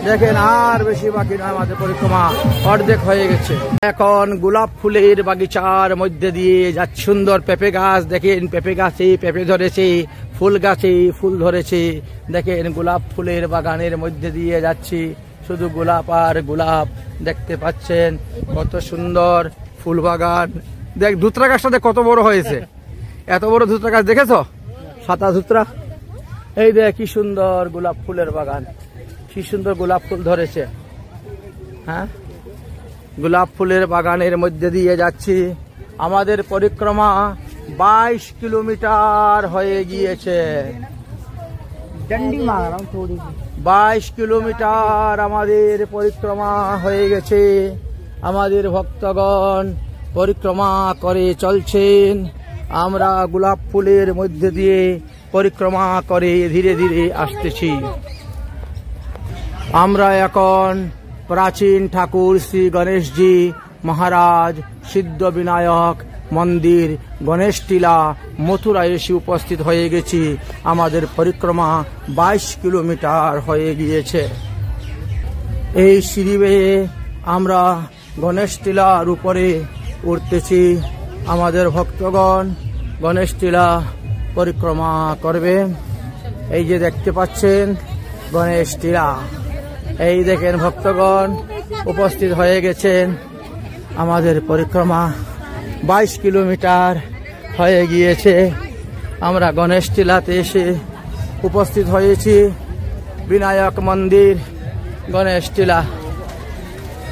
দেখেন, আর বেশি বাকি নয়, আমাদের পরিক্রমা অর্ধেক হয়ে গেছে। এখন গোলাপ ফুলের বাগিচার মধ্যে দিয়ে যাচ্ছে। সুন্দর পেঁপে গাছ, দেখেন পেঁপে গাছে পেঁপে ধরেছে, ফুল গাছে ফুল ধরেছে। দেখেন, গোলাপ ফুলের বাগানের মধ্যে দিয়ে যাচ্ছি, শুধু গোলাপ আর গোলাপ দেখতে পাচ্ছেন। কত সুন্দর ফুল বাগান। দেখ, ধুতরা গাছটা কত বড় হয়েছে, এত বড় ধুতরা গাছ দেখেছো? সাদা ধুতরা। এই দেখ কি সুন্দর গোলাপ ফুলের বাগান, কি সুন্দর গোলাপ ফুল ধরেছে। হ্যাঁ, গোলাপ ফুলের বাগানের মধ্যে দিয়ে যাচ্ছি। আমাদের পরিক্রমা 22 কিলোমিটার হয়ে গিয়েছে। 22 কিলোমিটার আমাদের পরিক্রমা হয়ে গেছে। আমাদের ভক্তগণ পরিক্রমা করে চলছেন। আমরা গোলাপ ফুলের মধ্যে দিয়ে পরিক্রমা করে ধীরে ধীরে আসতেছি। আমরা এখন প্রাচীন ঠাকুর শ্রী গণেশজি মহারাজ সিদ্ধ বিনায়ক মন্দির গণেশ টিলা মথুরায় এসে উপস্থিত হয়ে গেছি। আমাদের পরিক্রমা 22 কিলোমিটার হয়ে গিয়েছে। এই সিঁড়ি বেয়ে আমরা গণেশ টিলার উপরে উঠতেছি। আমাদের ভক্তগণ গণেশ টিলা পরিক্রমা করবে। এই যে দেখতে পাচ্ছেন গণেশ টিলা। এই দেখেন, ভক্তগণ উপস্থিত হয়ে গেছেন। আমাদের পরিক্রমা 22 কিলোমিটার হয়ে গিয়েছে। আমরা গণেশ টিলাতে এসে উপস্থিত হয়েছি। বিনায়ক মন্দির গণেশ টিলা।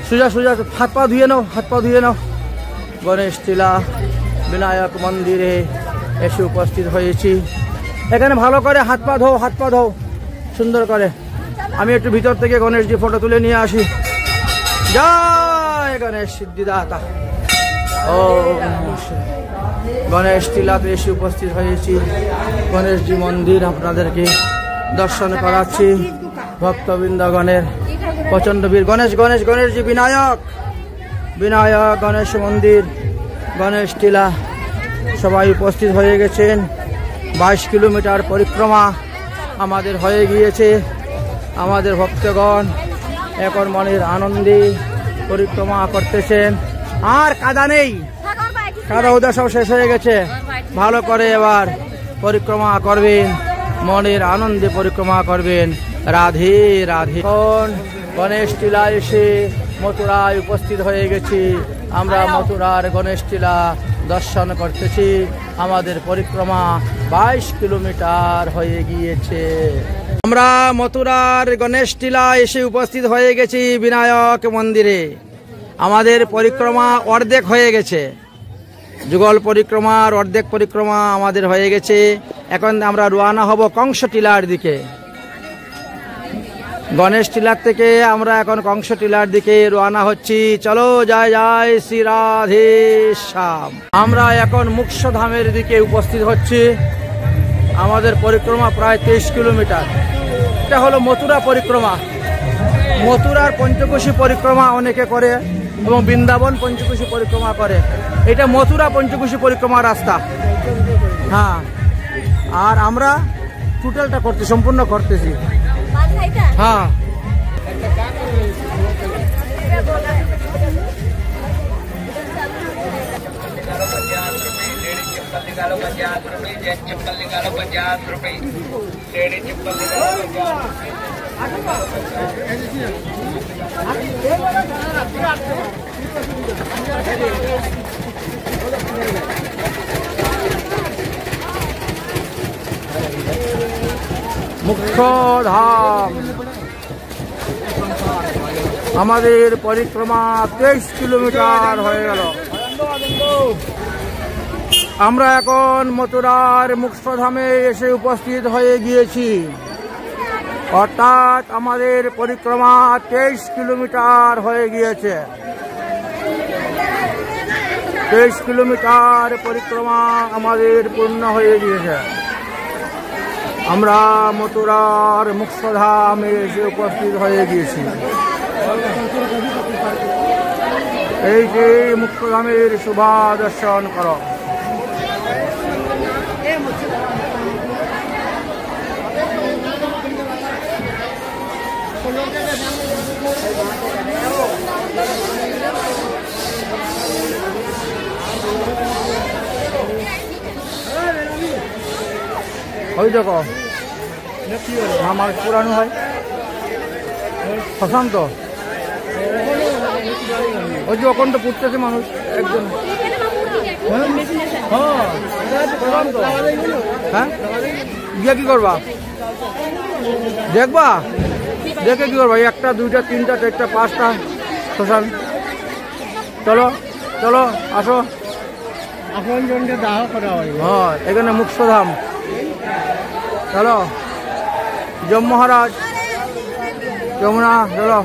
সোজা সোজা হাত পা ধুয়ে নাও, হাত পা ধুয়ে নাও। গণেশ টিলা বিনায়ক মন্দিরে এসে উপস্থিত হয়েছি। এখানে ভালো করে হাত পা ধো, হাত পা ধো সুন্দর করে। আমি একটু ভিতর থেকে গণেশজি ফটো তুলে নিয়ে আসি। জয় গণেশ সিদ্ধিদাতা। ও গণেশ টিলাতে এসে উপস্থিত হয়েছি। গণেশজি মন্দির আপনাদেরকে দর্শন করাচ্ছি। ভক্তবৃন্দগণের প্রচন্ড বীর গণেশ গণেশ গণেশজি বিনায়ক বিনায়ক গণেশ মন্দির গণেশ টিলা সবাই উপস্থিত হয়ে গেছেন। 22 কিলোমিটার পরিক্রমা আমাদের হয়ে গিয়েছে। আমাদের ভক্তগণ এখন মনের আনন্দে পরিক্রমা করতেছেন। আর কাদা নেই, কাদা উদা সব শেষ হয়ে গেছে। ভালো করে এবার পরিক্রমা করবেন, মনের আনন্দে পরিক্রমা করবেন। রাধে রাধে। গণেশ টিলা এসে মথুরায় উপস্থিত হয়ে গেছি। আমরা মথুরার গণেশ টিলা দর্শন করতেছি। আমাদের পরিক্রমা 22 কিলোমিটার হয়ে গিয়েছে। আমরা মথুরার গণেশ টিলা এসে উপস্থিত হয়ে গেছি বিনায়ক মন্দিরে। আমাদের পরিক্রমা অর্ধেক হয়ে গেছে। যুগল পরিক্রমার অর্ধেক পরিক্রমা আমাদের হয়ে গেছে। এখন আমরা রওনা হব কংস টিলার দিকে। গণেশ টিলার থেকে আমরা এখন কংস টিলার দিকে রওনা হচ্ছি। চলো জয় জয় শ্রী রাধে শ্যাম। আমরা এখন মোক্ষধামের দিকে উপস্থিত হচ্ছি। আমাদের পরিক্রমা প্রায় 23 কিলোমিটার। এটা হলো মথুরা পরিক্রমা। মথুরার পঞ্চকোশী পরিক্রমা অনেকে করে এবং বৃন্দাবন পঞ্চকোশী পরিক্রমা করে। এটা মথুরা পঞ্চকোশী পরিক্রমা রাস্তা। হ্যাঁ, আর আমরা টোটালটা করতে সম্পূর্ণ করতেছি। হ্যাঁ, মুখ্যধাম আমাদের পরিক্রমা 23 কিলোমিটার হয়ে গেল। আমরা এখন মথুরার মোক্ষধামে এসে উপস্থিত হয়ে গিয়েছি, অর্থাৎ আমাদের পরিক্রমা 23 কিলোমিটার হয়ে গিয়েছে। 23 কিলোমিটার পরিক্রমা আমাদের পূর্ণ হয়ে গিয়েছে। আমরা মথুরার মোক্ষধামে এসে উপস্থিত হয়ে গিয়েছি। এই যে মোক্ষধামের শোভা দর্শন করো। ওই দেখো আমার পুরানো হয় প্রশান্ত, ওই যে ওখানটা পুড়তেছে মানুষ একজন। হ্যাঁ গিয়ে কি করবা? দেখবা? দেখে কি করবা? 1টা 2টা 3টা 4টা 5টা শ্মশান। চলো চলো আসো। হ্যাঁ এখানে মোক্ষধাম। চলো যম মহারাজ, যমুনা, চলো।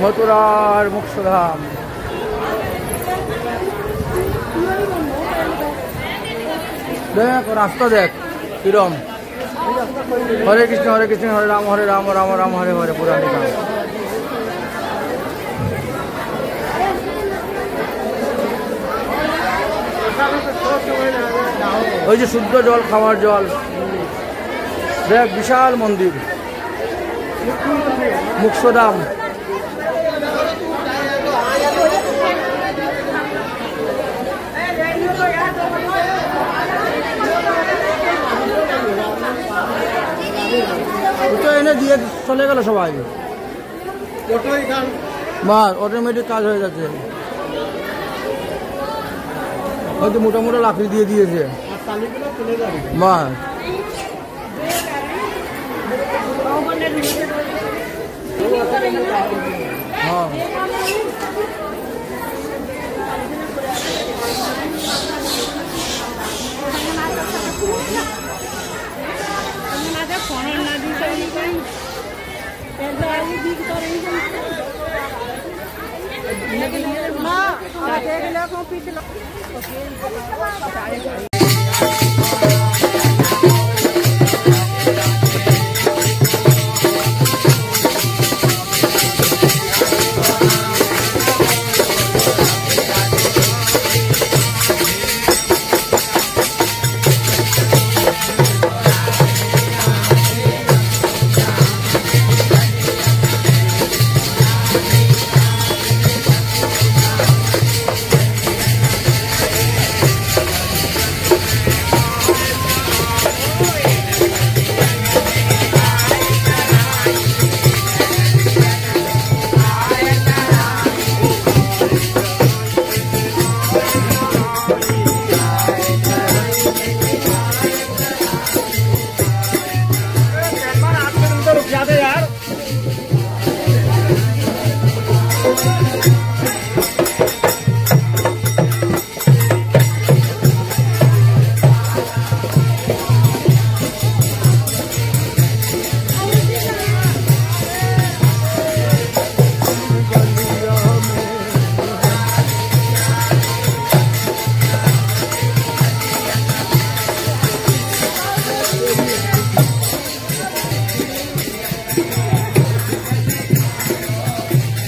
মথুরার মোক্ষধাম। দেখ রাস্তা দেখ কিরম। হরে কৃষ্ণ হরে রাম রাম রাম হরে হরে পুরা লেখা। ওই যে শুদ্ধ জল, খাওয়ার জল। দেখ বিশাল মন্দির মোক্ষধাম। এনে দিয়ে চলে গেল সবাই, বাস অটোমেটিক কাজ হয়ে যাচ্ছে। হয়তো মোটা মোটা লাকড়ি দিয়ে দিয়েছে, বাস। হ্যাঁ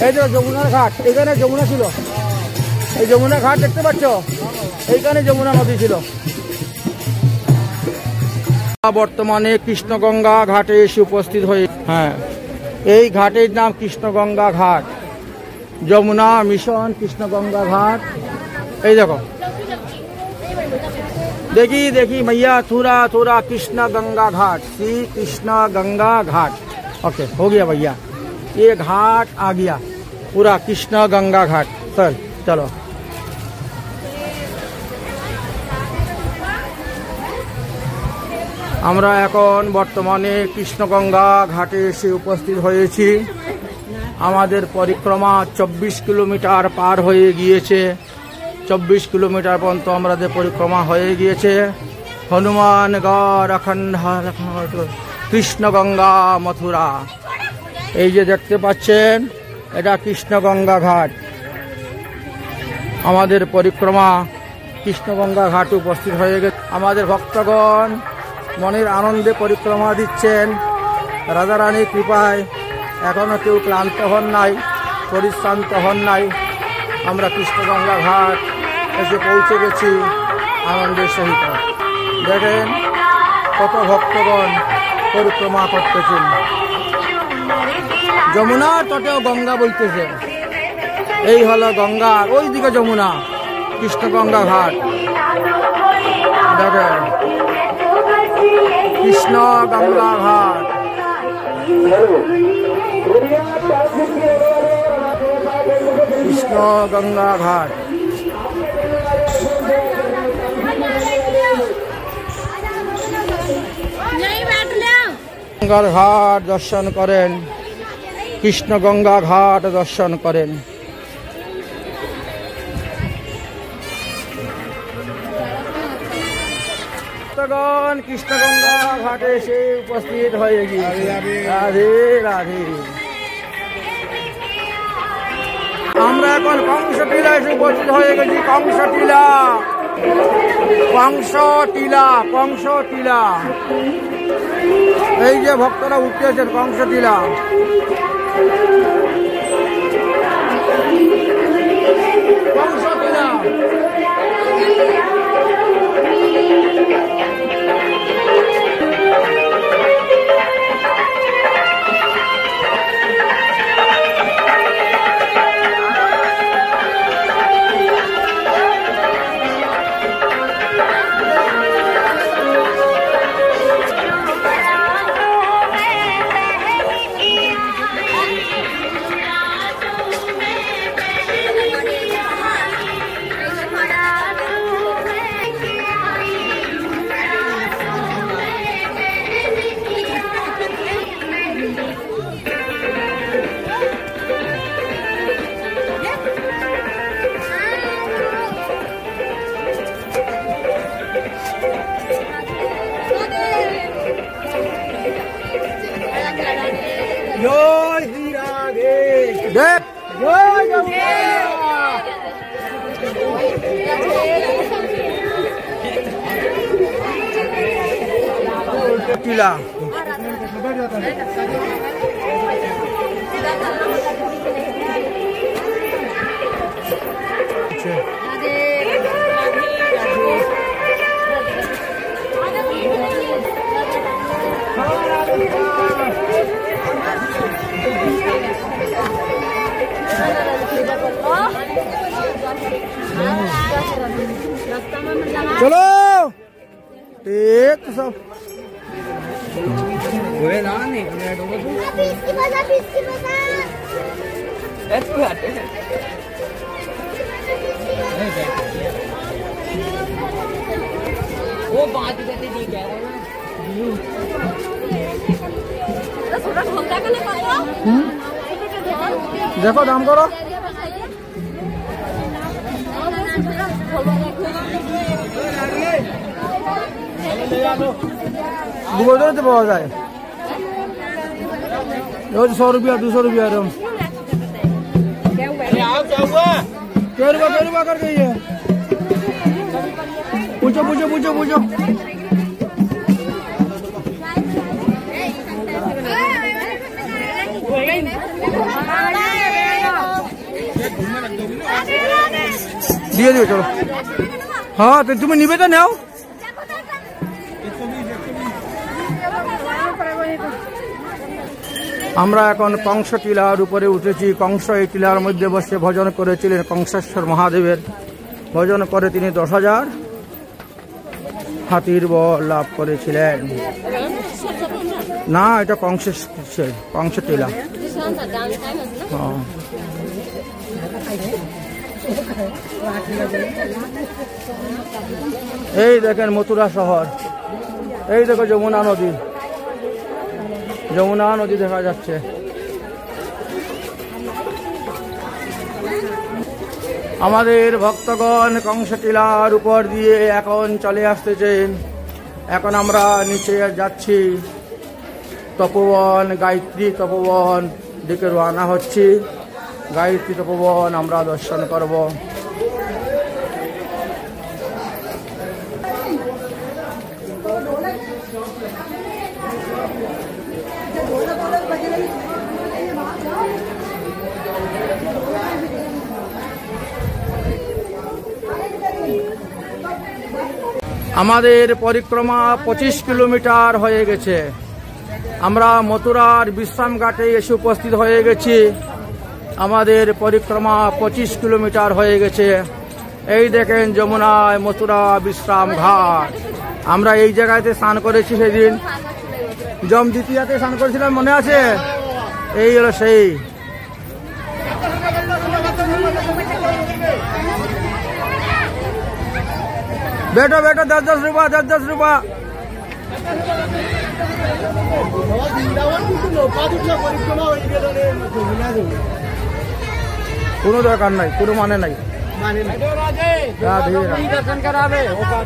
এই যে যমুনার ঘাট, এখানে যমুনা ছিল। এই যমুনা ঘাট দেখতে পাচ্ছ, এইখানে যমুনা নদী ছিল। বর্তমানে কৃষ্ণগঙ্গা ঘাটে এসে উপস্থিত হয়ে, হ্যাঁ এই ঘাটের নাম কৃষ্ণগঙ্গা ঘাট। যমুনা মিশন কৃষ্ণগঙ্গা घाट। এই দেখো, देखी देखी मैया, थोड़ा थोड़ा कृष्ण गंगा घाट, श्री कृष्ण गंगा घाट। ओके हो गया भैया, ये घाट आ गया पूरा कृष्ण गंगा घाट। सर चलो আমরা এখন বর্তমানে কৃষ্ণগঙ্গা ঘাটে এসে উপস্থিত হয়েছি। আমাদের পরিক্রমা 24 কিলোমিটার পার হয়ে গিয়েছে। 24 কিলোমিটার পর্যন্ত আমাদের পরিক্রমা হয়ে গিয়েছে। হনুমানগড় অখণ্ড কৃষ্ণগঙ্গা মথুরা। এই যে দেখতে পাচ্ছেন, এটা কৃষ্ণগঙ্গা ঘাট। আমাদের পরিক্রমা কৃষ্ণগঙ্গা ঘাটে উপস্থিত হয়ে গেছে। আমাদের ভক্তগণ মনের আনন্দে পরিক্রমা দিচ্ছেন। রাধারানীর কৃপায় এখনো কেউ ক্লান্ত হন নাই, পরিশ্রান্ত হন নাই। আমরা কৃষ্ণগঙ্গা ঘাট এসে পৌঁছে গেছি আনন্দের সহিত। দেখেন কত ভক্তগণ পরিক্রমা করতেছেন। যমুনার তটেও গঙ্গা বইতেছে। এই হলো গঙ্গা, ওই দিকে যমুনা, কৃষ্ণগঙ্গা ঘাট। দেখেন কৃষ্ণ গঙ্গা ঘাট। কৃষ্ণ গঙ্গা ঘাট। গঙ্গার ঘাট দর্শন করেন, কৃষ্ণ গঙ্গা ঘাট দর্শন করেন। কৃষ্ণগঙ্গা ঘাটে এসে উপস্থিত হয়ে গিয়েছে। রাধে রাধে। আমরা এখন কংসটিলা এসে উপস্থিত হয়ে গেছি। কংসটিলা, কংসটিলা, কংসটিলা। এই যে ভক্তরা উঠতেছেন কংসটিলা। কংসটিলা জয় শ্রী রাধে। জয় টিলা। चलो एक सब वो बात करते नहीं कह रहा देखो दाम करो। दुबई तो पावा जाए 100 रुपया 200 रुपया क्या रुपया कर गई है। पूछो पूछो पूछो पूछो। दिए दिए चलो। हाँ तो तुम्हें निवेदन है। আমরা এখন কংস টিলার উপরে উঠেছি। কংস এই টিলার মধ্যে বসে ভজন করেছিলেন কংসেশ্বর মহাদেবের। ভজন করে তিনি 10,000 হাতির বল লাভ করেছিলেন। না এটা কংস টিলা। এই দেখেন মথুরা শহর, এই দেখো যমুনা নদী, যমুনা নদী দেখা যাচ্ছে। আমাদের ভক্তগণ কংসটিলার উপর দিয়ে এখন চলে আসতেছেন। এখন আমরা নিচে যাচ্ছি, তপোবন গায়ত্রী তপোবন দিকে রওনা হচ্ছি। গায়ত্রী তপোবন আমরা দর্শন করব। আমাদের পরিক্রমা 25 কিলোমিটার হয়ে গেছে। আমরা মথুরার বিশ্রাম ঘাটে এসে উপস্থিত হয়ে গেছি। আমাদের পরিক্রমা 25 কিলোমিটার হয়ে গেছে। এই দেখেন যমুনায় মথুরা বিশ্রাম ঘাট। আমরা এই জায়গাতে স্নান করেছি সেদিন, জম দ্বিতীয়াতে স্নান করেছিলাম, মনে আছে? এই হলো সেই। बैठो बैठो, 10-10 रुपया, 10-10 रुपया। কোনো দরকার নাই, কোনো মানে নাই।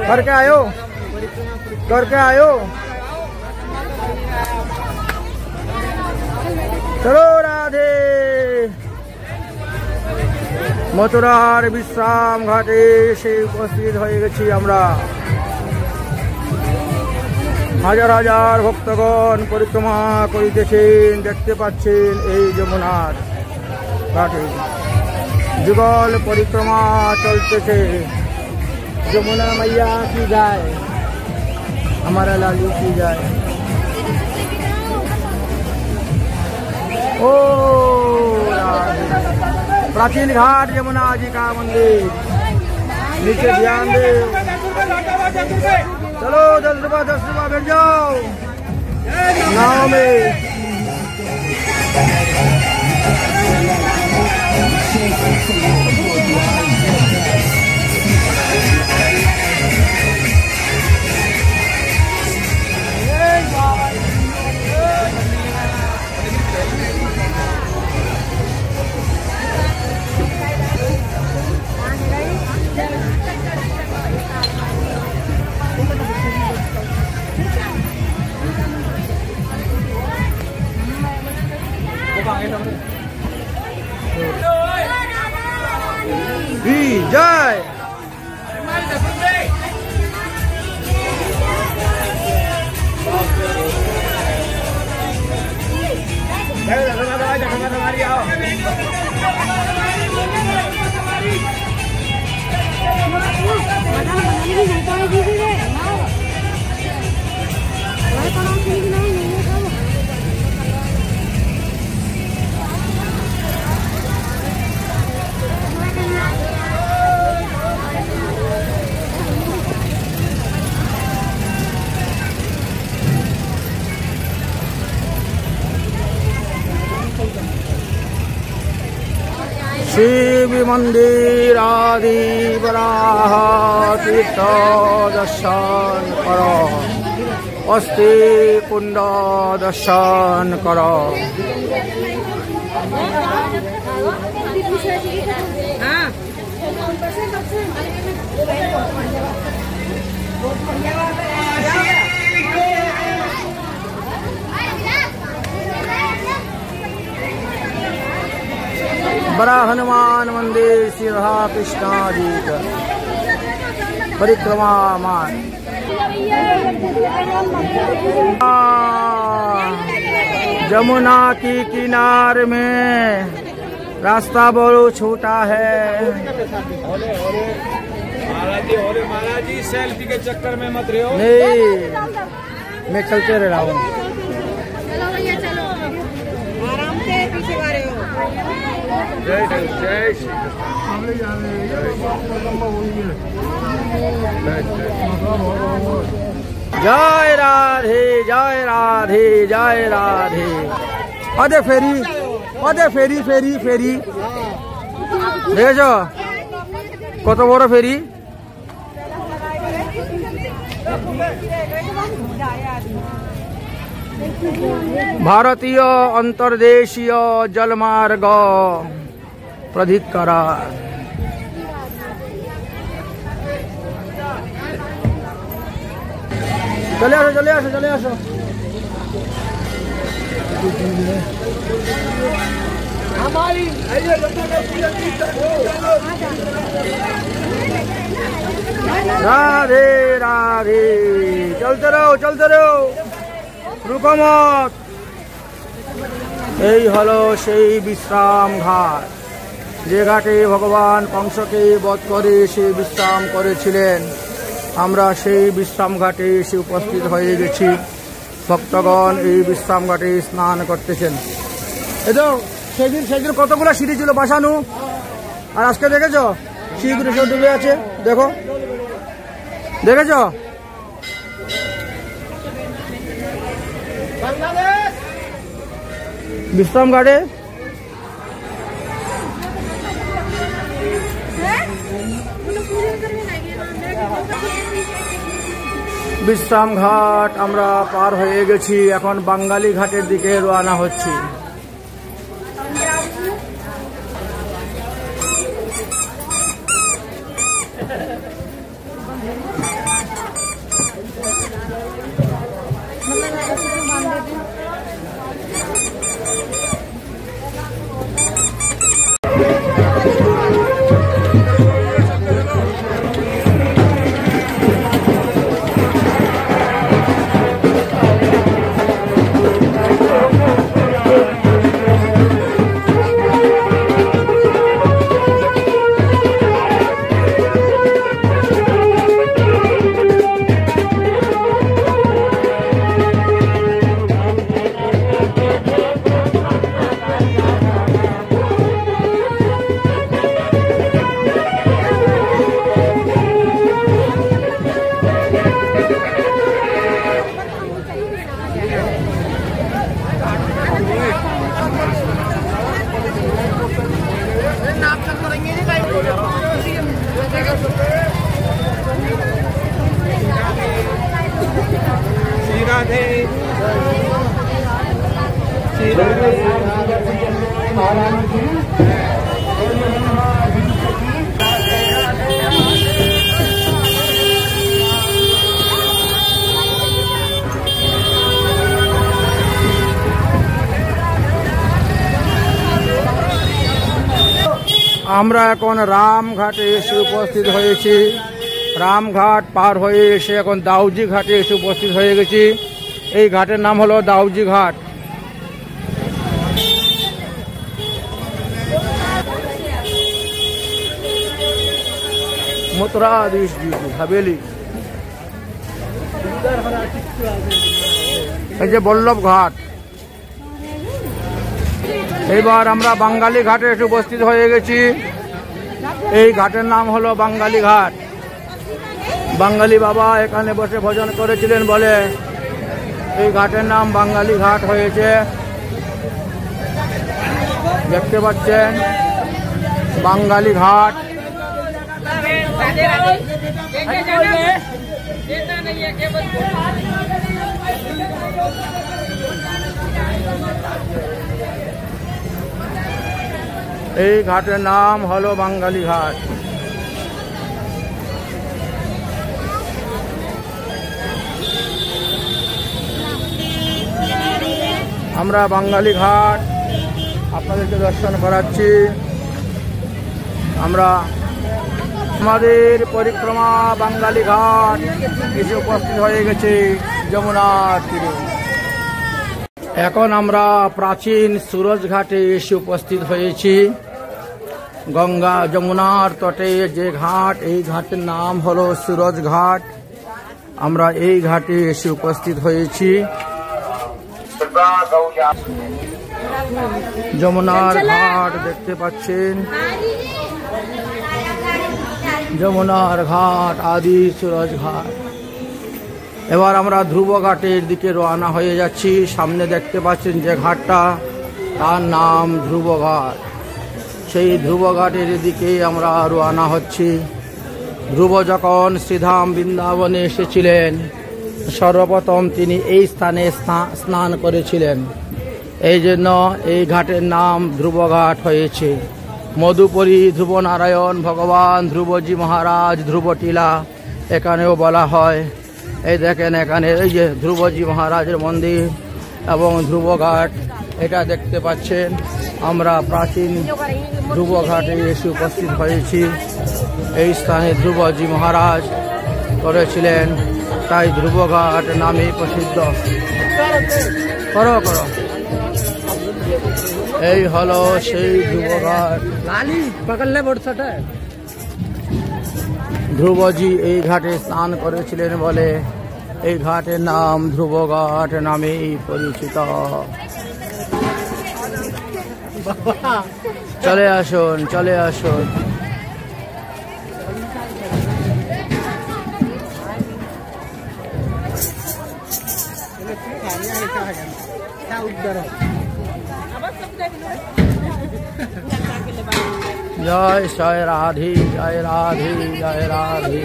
करके आयो, करके आयो। चलो राधे। মথুরার বিশ্রাম ঘাটে এসে উপস্থিত হয়ে গেছি আমরা। হাজার হাজার ভক্তগণ পরিক্রমা করিতেছেন, দেখতে পাচ্ছেন এই যমুনার ঘাটে যুগল পরিক্রমা চলতেছে। যমুনা मैया की যায়, हमारा लालू की যায়। ओ प्राचीन घाट यमुना जी का मंदिर, नीचे ध्यान दे। चलो 10 रुपया, 10 रुपया बैठ जाओ नाव में। जय शिव मंदिर आदि वराह तीर्थ दर्शन करो, अस्थि कुंड दर्शन करो। बड़ा हनुमान मंदिर श्री राधा कृष्णा जी का परिक्रमा मान। जमुना की किनार में रास्ता बहुत छोटा है। महाराज जी सेल्फी के चक्कर में मत रहो। नहीं, मैं चलते रह रहा हूँ। चलो भैया चलो, आराम से पीछे आ रहे हो। जय जय जय जय राधे, जय राधे, जय राधे। अदे फेरी, अदे फेरी फेरी फेरी देखो কত বড় ফেরি? भारतीय अंतर्देशीय जलमार्ग प्राधिकरण। चले आसो चले आसो चले आसो। राधे राधे। चलते रहो चलते रहो, रुको मत। এই হলো সেই বিশ্রাম ঘাট, যে ঘাটে ভগবান কংসকে বধ করে সে বিশ্রাম করেছিলেন। আমরা সেই বিশ্রাম ঘাটে এসে উপস্থিত হয়ে গেছি। ভক্তগণ এই বিশ্রাম ঘাটে স্নান করতেছেন। এই তো সেদিন কতগুলো সিঁড়ি ছিল বাসানো, আর আজকে দেখেছো সিঁড়িগুলো সব ডুবে আছে। দেখো দেখেছো? বিশ্রাম ঘাটে বিশ্রাম ঘাট আমরা পার হয়ে গেছি। এখন বাঙালি ঘাটের দিকে রওনা হচ্ছি। আমরা এখন রামঘাটে এসে উপস্থিত হয়েছি। রামঘাট পার হয়ে এসে এখন দাউজি ঘাটে এসে উপস্থিত হয়ে গেছি। এই ঘাটের নাম হলো দাউজি ঘাট। মথুরাধীশ जी की हवेली। এই যে বল্লভ ঘাট। এবার আমরা বাঙালি ঘাটে এসে উপস্থিত হয়ে গেছি। এই ঘাটের নাম হলো বাঙালি ঘাট। বাঙালি বাবা এখানে বসে ভজন করেছিলেন বলে এই ঘাটের নাম বাঙালি ঘাট হয়েছে। দেখতে পাচ্ছেন বাঙালি ঘাট। এই ঘাটের নাম হলো বাঙালি ঘাট। আমরা বাঙালি ঘাট আপনাদেরকে দর্শন করাচ্ছি। আমরা আমাদের পরিক্রমা বাঙালি ঘাট এসে উপস্থিত হয়ে গেছে যমুনার তীরে। এখন আমরা প্রাচীন সুরজ ঘাটে এসে উপস্থিত হয়েছি। গঙ্গা যমুনার তটে যে ঘাট, এই ঘাটের নাম হলো সুরজ ঘাট। আমরা এই ঘাটে এসে উপস্থিত হয়েছি। যমুনার ঘাট দেখতে পাচ্ছেন, যমুনার ঘাট আদি সুরজ ঘাট। এবার আমরা ধ্রুব ঘাটের দিকে রওনা হয়ে যাচ্ছি। সামনে দেখতে পাচ্ছেন যে ঘাটটা, তার নাম ধ্রুব ঘাট। সেই ধ্রুব ঘাটের দিকে আমরা রওনা হচ্ছি। ধ্রুব যখন শ্রীধাম বৃন্দাবনে এসেছিলেন সর্বপ্রথম তিনি এই স্থানে স্নান করেছিলেন। এই জন্য এই ঘাটের নাম ধ্রুবঘাট হয়েছে। মধুপুরী, ধ্রুবনারায়ণ, ভগবান ধ্রুবজি মহারাজ, ধ্রুবটিলা এখানেও বলা হয়। এই দেখেন এখানে এই যে ধ্রুবজি মহারাজের মন্দির এবং ধ্রুবঘাট এটা দেখতে পাচ্ছেন। আমরা প্রাচীন ধ্রুবঘাটে এসে উপস্থিত হয়েছি। এই স্থানে ধ্রুবজি মহারাজ করেছিলেন, তাই ধ্রুবঘাট নামে প্রসিদ্ধ। করো করো। এই হলো সেই ধ্রুবঘাট। ধ্রুবজি এই ঘাটে স্নান করেছিলেন বলে এই ঘাটের নাম ধ্রুবঘাট নামেই পরিচিত। চলে আসুন, চলে আসুন। জয় জয় রাধে, জয় রাধে, জয় রাধে।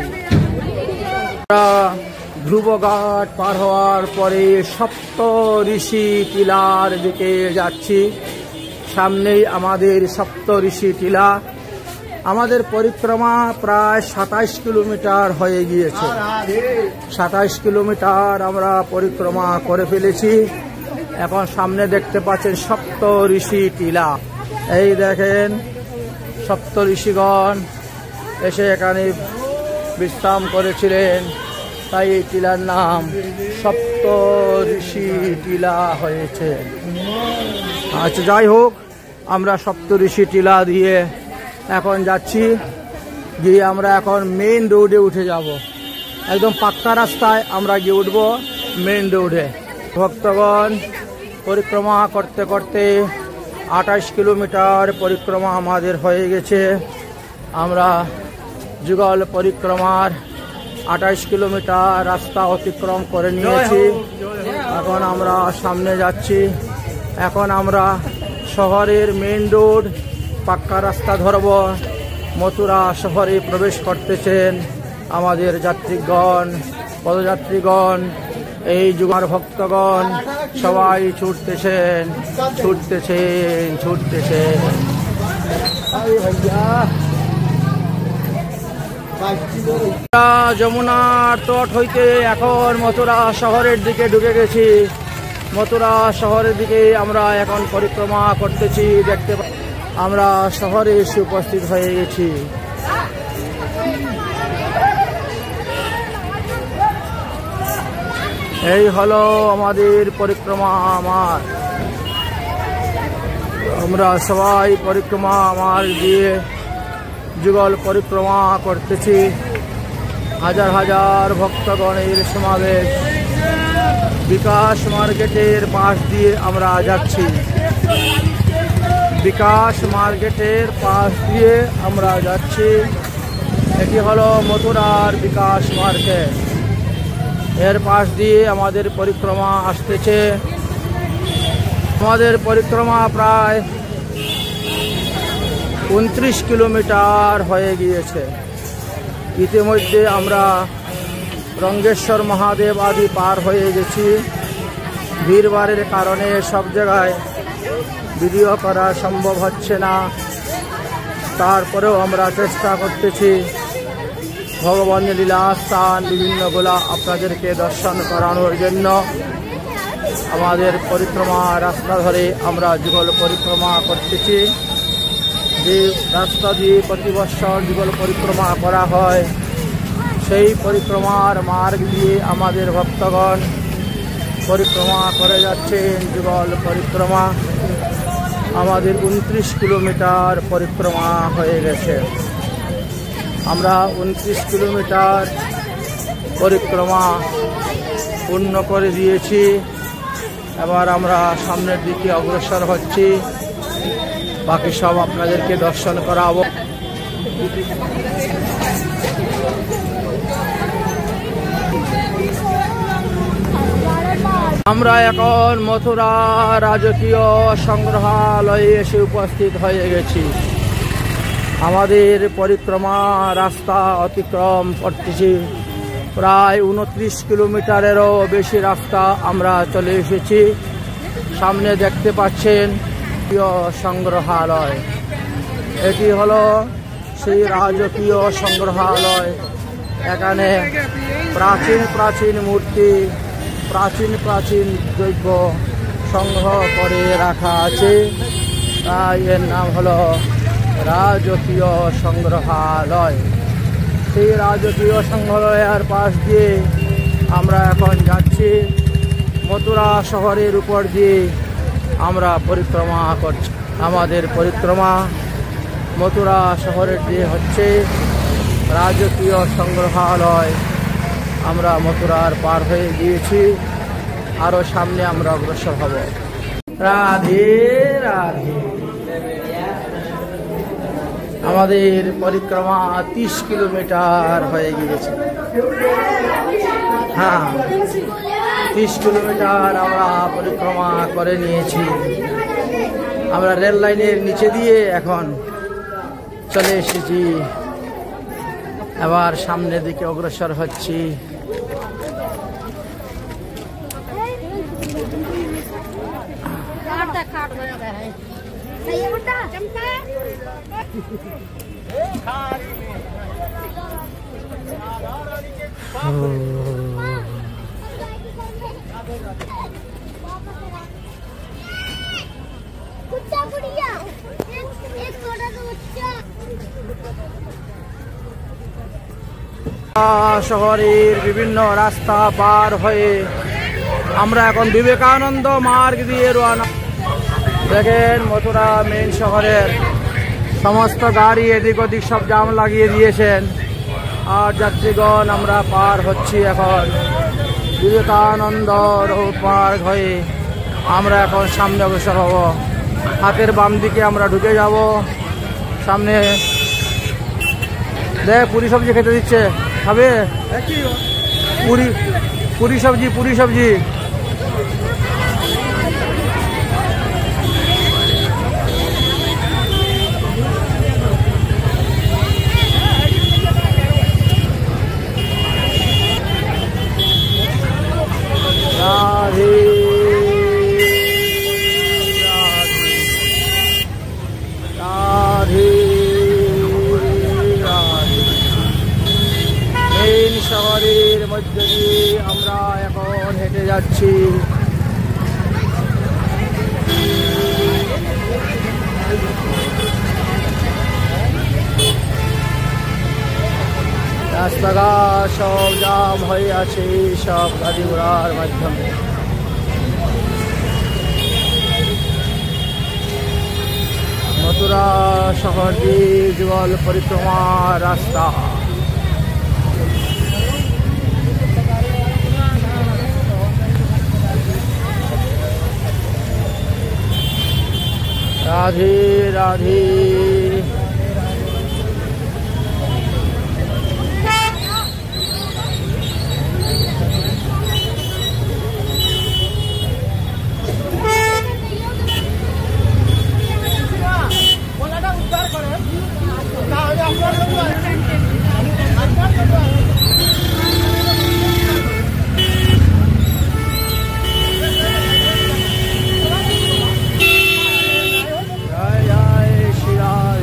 ধ্রুবঘাট পার হওয়ার পরে সপ্ত ঋষি টিলার দিকে যাচ্ছি। সামনেই আমাদের সপ্ত ঋষি টিলা। আমাদের পরিক্রমা প্রায় 27 কিলোমিটার হয়ে গিয়েছে। 27 কিলোমিটার আমরা পরিক্রমা করে ফেলেছি। এখন সামনে দেখতে পাচ্ছেন সপ্ত ঋষি টিলা। এই দেখেন সপ্ত ঋষিগণ এসে এখানে বিশ্রাম করেছিলেন, তাই এই টিলার নাম সপ্ত ঋষি টিলা হয়েছে। আচ্ছা, যাই হোক, আমরা সপ্ত ঋষি টিলা দিয়ে এখন যাচ্ছি। গিয়ে আমরা এখন মেইন রোডে উঠে যাব। একদম পাক্কা রাস্তায় আমরা গিয়ে উঠব মেইন রোডে। ভক্তগণ পরিক্রমা করতে করতে 28 কিলোমিটার পরিক্রমা আমাদের হয়ে গেছে। আমরা যুগল পরিক্রমার 28 কিলোমিটার রাস্তা অতিক্রম করে নিয়েছি। এখন আমরা সামনে যাচ্ছি। এখন আমরা শহরের মেইন রোড পাক্কা রাস্তা ধরব। মথুরা শহরে প্রবেশ করতেছেন আমাদের যাত্রীগণ, পদযাত্রীগণ, এই যুগার ভক্তগণ সবাই ছুটতেছেন, ছুটতেছেন, ছুটতেছেন। যমুনার তট হইতে এখন মথুরা শহরের দিকে ঢুকে গেছি। মথুরা শহরের দিকে আমরা এখন পরিক্রমা করতেছি। দেখতে আমরা শহরে এসে উপস্থিত হয়ে গেছি। এই হলো আমাদের পরিক্রমা। আমরা সবাই পরিক্রমা দিয়ে যুগল পরিক্রমা করতেছি। হাজার হাজার ভক্তগণের সমাবেশ। বিকাশ মার্কেটের পাশ দিয়ে আমরা যাচ্ছি। বিকাশ মার্কেটের পাশ দিয়ে আমরা যাচ্ছি। এটি হলো মথুরার বিকাশ মার্কেট। এর পাশ দিয়ে আমাদের পরিক্রমা আসতেছে। আমাদের পরিক্রমা প্রায় 29 কিলোমিটার হয়ে গিয়েছে। ইতিমধ্যে আমরা রঙ্গেশ্বর মহাদেব আদি পার হয়ে গেছি। ভিড়ভাড়ের কারণে সব জায়গায় ভিডিও করা সম্ভব হচ্ছে না। তারপরেও আমরা চেষ্টা করতেছি ভগবানের লীলা স্থান বিভিন্নগুলা আপনাদেরকে দর্শন করানোর জন্য। আমাদের পরিক্রমা রাস্তা ধরে আমরা যুগল পরিক্রমা করতেছি। যে রাস্তা দিয়ে প্রতি বৎসর যুগল পরিক্রমা করা হয়, সেই পরিক্রমার মার্গ দিয়ে আমাদের ভক্তগণ পরিক্রমা করে যাচ্ছেন। যুগল পরিক্রমা আমাদের 29 কিলোমিটার পরিক্রমা হয়ে গেছে। আমরা 29 কিলোমিটার পরিক্রমা পূর্ণ করে দিয়েছি। এবার আমরা সামনের দিকে অগ্রসর হচ্ছি। বাকি সব আপনাদেরকে দর্শন করাবো। আমরা এখন মথুরা রাজকীয় সংগ্রহালয়ে এসে উপস্থিত হয়ে গেছি। আমাদের পরিক্রমা রাস্তা অতিক্রম করতেছি। প্রায় 29 কিলোমিটারেরও বেশি রাস্তা আমরা চলে এসেছি। সামনে দেখতে পাচ্ছেন রাজকীয় সংগ্রহালয়। এটি হলো সেই রাজকীয় সংগ্রহালয়। এখানে প্রাচীন প্রাচীন মূর্তি, প্রাচীন প্রাচীন দ্রব্য সংগ্রহ করে রাখা আছে। তাই এর নাম হলো রাজকীয় সংগ্রহালয়। সেই রাজকীয় সংগ্রহালয়ের পাশ দিয়ে আমরা এখন যাচ্ছি। মথুরা শহরের উপর দিয়ে আমরা পরিক্রমা করছি। আমাদের পরিক্রমা মথুরা শহরের দিয়ে হচ্ছে রাজকীয় সংগ্রহালয়। আমরা মথুরার পার হয়ে গিয়েছি, আরো সামনে আমরা অগ্রসর হব। রাধে রাধে। আমাদের পরিক্রমা 30 কিলোমিটার হয়ে গিয়েছে। হ্যাঁ, 30 কিলোমিটার আমরা পরিক্রমা করে নিয়েছি। আমরা রেল লাইনের নিচে দিয়ে এখন চলে এসেছি। এবার সামনের দিকে অগ্রসর হচ্ছি। শহরের বিভিন্ন রাস্তা পার হয়ে আমরা এখন বিবেকানন্দ মার্গ দিয়ে রওনা। দেখেন মথুরা মেইন শহরের সমস্ত গাড়ি এদিক ওদিক সব জাম লাগিয়ে দিয়েছেন। আর যাত্রীগণ আমরা পার হচ্ছি এখন বিবেকানন্দ পার্ক হয়ে। আমরা এখন সামনে অগ্রসর হব। হাতের বাম দিকে আমরা ঢুকে যাব। সামনে দেখ পুরি সবজি খেতে দিচ্ছে, খাবে? পুরি সবজি, পুরি সবজি। রাধে রাধে রাধে। মেইন শহরের মধ্যে দিয়ে আমরা এখন হেঁটে যাচ্ছি। রাস্তাঘাট সব জাম হয়ে আছে সব গাড়ি ঘোড়ার মাধ্যমে। মথুরা শহর দিয়ে যুগল পরিক্রমা রাস্তা। রাধে রাধে। जय जय श्री राधे।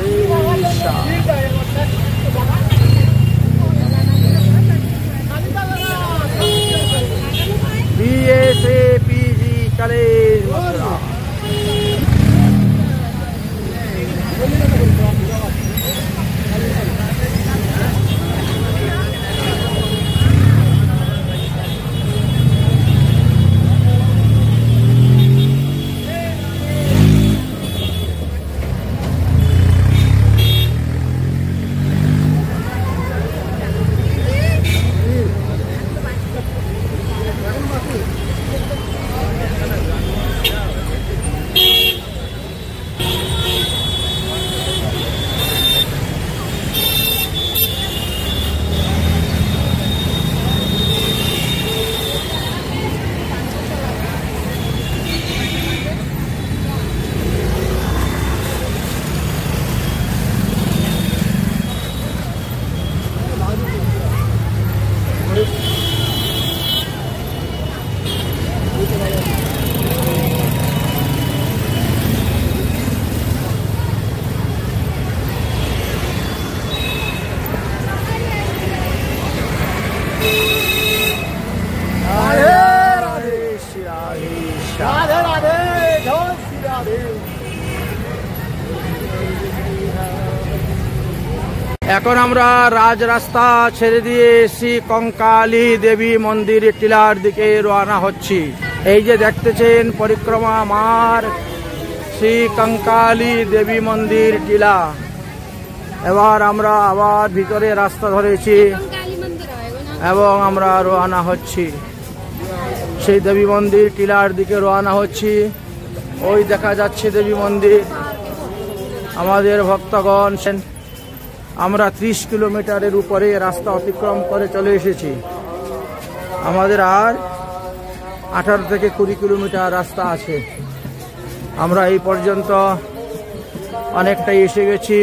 এখন আমরা রাজরাস্তা ছেড়ে দিয়ে শ্রী কঙ্কালী দেবী মন্দির টিলার দিকে রওনা হচ্ছি। এই যে দেখতেছেন পরিক্রমা মার শ্রী কঙ্কালী দেবী মন্দির টিলা। এবার আমরা আবার ভিতরে রাস্তা ধরেছি এবং আমরা রওনা হচ্ছি সেই দেবী মন্দির টিলার দিকে রওনা হচ্ছি। ওই দেখা যাচ্ছে দেবী মন্দির। আমাদের ভক্তগণ, আমরা 30 কিলোমিটারের উপরে রাস্তা অতিক্রম করে চলে এসেছি। আমাদের আর 18 থেকে 20 কিলোমিটার রাস্তা আছে। আমরা এই পর্যন্ত অনেকটাই এসে গেছি।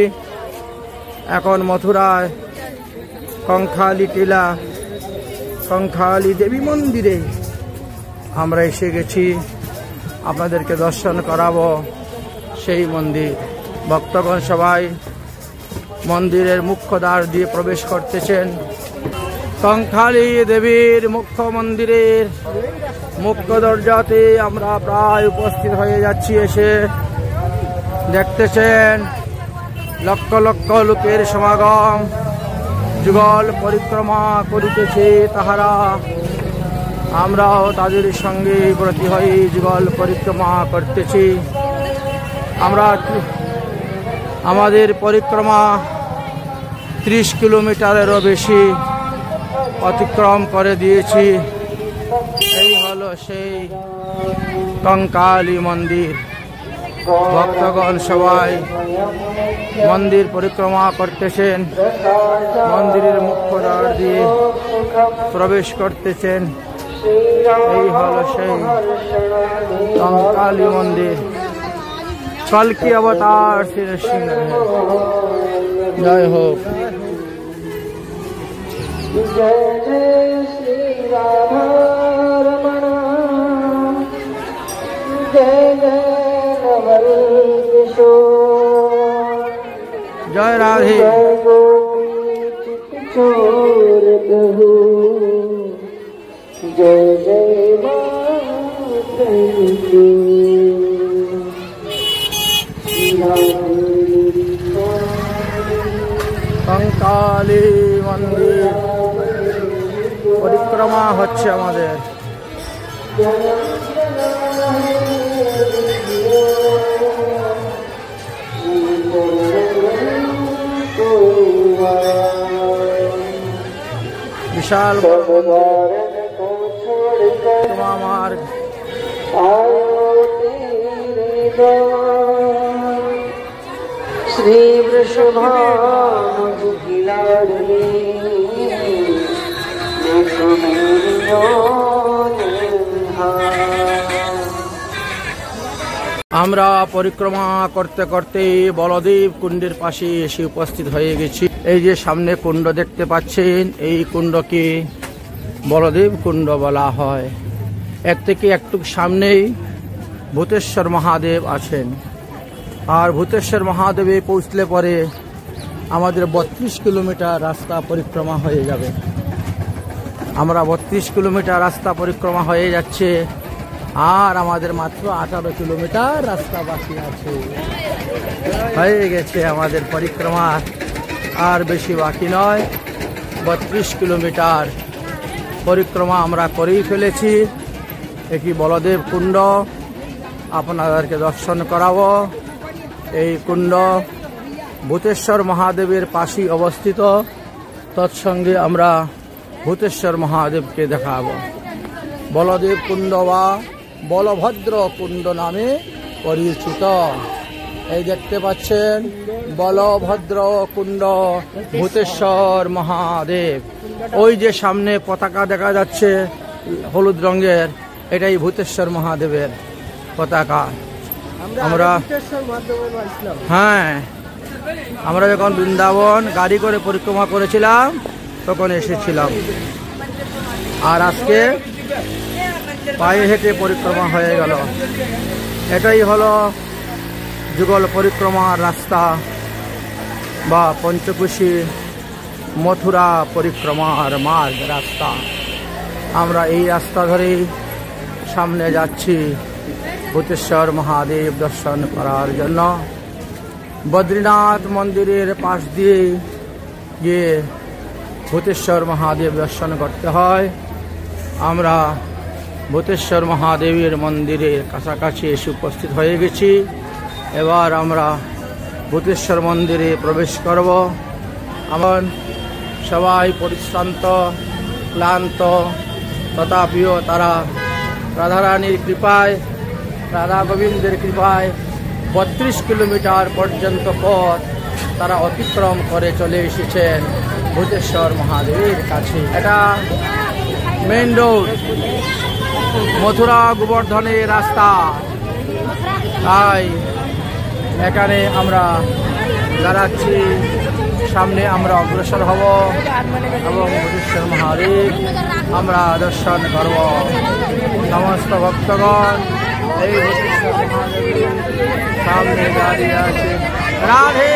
এখন মথুরায় কঙ্কালী টিলা কঙ্কালী দেবী মন্দিরে আমরা এসে গেছি। আপনাদেরকে দর্শন করাবো সেই মন্দির। ভক্তগণ সবাই মন্দিরের মুখ্য দ্বার দিয়ে প্রবেশ করতেছেন। কঙ্কালী দেবীর মুখ্য মন্দিরের মুখ্য দরজাতে আমরা প্রায় উপস্থিত হয়ে যাচ্ছি। এসে দেখতেছেন লক্ষ লক্ষ লোকের সমাগম, যুগল পরিক্রমা করিতেছে তাহারা। আমরাও তাদের সঙ্গে ব্রতী হয়ে যুগল পরিক্রমা করতেছি। আমাদের পরিক্রমা 30 কিলোমিটারেরও বেশি অতিক্রম করে দিয়েছি। এই হলো সেই কঙ্কালী মন্দির। ভক্তগণ সবাই মন্দির পরিক্রমা করতেছেন, মন্দিরের মুখ্য দ্বার দিয়ে প্রবেশ করতেছেন। এই হলো সেই কঙ্কালী মন্দির। কলকি অবতার শ্রী নৃসিংহ জয় হোক। जय जय श्री राधा रमण, जय जय नवल किशोर, जय राधे, जय गोपी चित चोर कहू, जय जय माता की। কঙ্কালী মন্দির পরিক্রমা হচ্ছে আমাদের। বিশাল মার্গ। श्री वृषभानु की लाडली, देखो मेरी আমরা পরিক্রমা করতে করতে বলদেব কুণ্ডের পাশে এসে উপস্থিত হয়ে গেছি। এই যে সামনে কুণ্ড দেখতে পাচ্ছেন, এই কুণ্ডকে বলদেব কুণ্ড বলা হয়। এর থেকে একটু সামনেই ভূতেশ্বর মহাদেব আছেন। আর ভূতেশ্বর মহাদেবে পৌঁছলে পরে আমাদের 32 কিলোমিটার রাস্তা পরিক্রমা হয়ে যাবে। আমরা 32 কিলোমিটার রাস্তা পরিক্রমা হয়ে যাচ্ছে, আর আমাদের মাত্র 18 কিলোমিটার রাস্তা বাকি আছে। হয়ে গেছে আমাদের পরিক্রমা, আর বেশি বাকি নয়। 32 কিলোমিটার পরিক্রমা আমরা করেই ফেলেছি। একটি বলদেব কুণ্ড আপনাদেরকে দর্শন করাবো। এই কুণ্ড ভূতেশ্বর মহাদেবের পাশেই অবস্থিত। তৎসঙ্গে আমরা ভূতেশ্বর মহাদেবকে দেখাবো। বলদেব কুণ্ড বা বলভদ্র কুণ্ড নামে পরিচিত। এই দেখতে পাচ্ছেন বলভদ্র কুণ্ড, ভূতেশ্বর মহাদেব। ওই যে সামনে পতাকা দেখা যাচ্ছে হলুদ রঙের, এটাই ভূতেশ্বর মহাদেবের পতাকা। আমরা আমরা যখন বৃন্দাবন গাড়ি করে পরিক্রমা করেছিলাম তখন এসেছিলাম, আর আজকে পায়ে হেঁটে পরিক্রমা হয়ে গেল। এটাই হলো যুগল পরিক্রমার রাস্তা বা পঞ্চকোশী মথুরা পরিক্রমার মার্গ রাস্তা। আমরা এই রাস্তা ধরেই সামনে যাচ্ছি ভূতেশ্বর মহাদেব দর্শন করার জন্য। বদ্রীনাথ মন্দিরের পাশ দিয়ে গিয়ে ভূতেশ্বর মহাদেব দর্শন করতে হয়। আমরা ভূতেশ্বর মহাদেবের মন্দিরের কাছাকাছি এসে উপস্থিত হয়ে গেছি। এবার আমরা ভূতেশ্বর মন্দিরে প্রবেশ করব। আমার সবাই পরিশ্রান্ত ক্লান্ত, তথাপিও তারা রাধারানীর কৃপায়, রাধা গোবিন্দের কৃপায় 32 কিলোমিটার পর্যন্ত পথ তারা অতিক্রম করে চলে এসেছেন ভূতেশ্বর মহাদেবের কাছে। এটা মেইন রোড, মথুরা গোবর্ধনের রাস্তা। তাই এখানে আমরা দাঁড়াচ্ছি, সামনে আমরা অগ্রসর হব এবং ভূতেশ্বর মহাদেব আমরা দর্শন করব। সমস্ত ভক্তগণ এই ভূতেশ্বর মহাদেবের সামনে দাঁড়িয়ে আছে। রাধে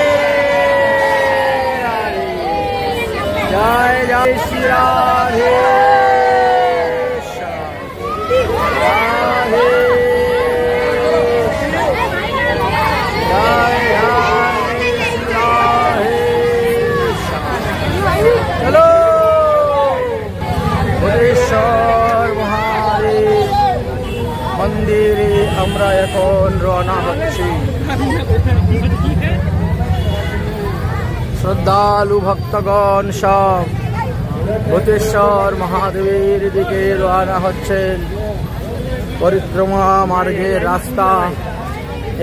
জয় জয় শ্রী রাধে রাধে জয় হ্যালো ভূতেশ্বর মহাদেব মন্দিরে আমরা এখন রওনা হচ্ছি। শ্রদ্ধালু ভক্তগণ সব ভূতেশ্বর মহাদেবের দিকে রওনা হচ্ছেন। পরিক্রমা মার্গের রাস্তা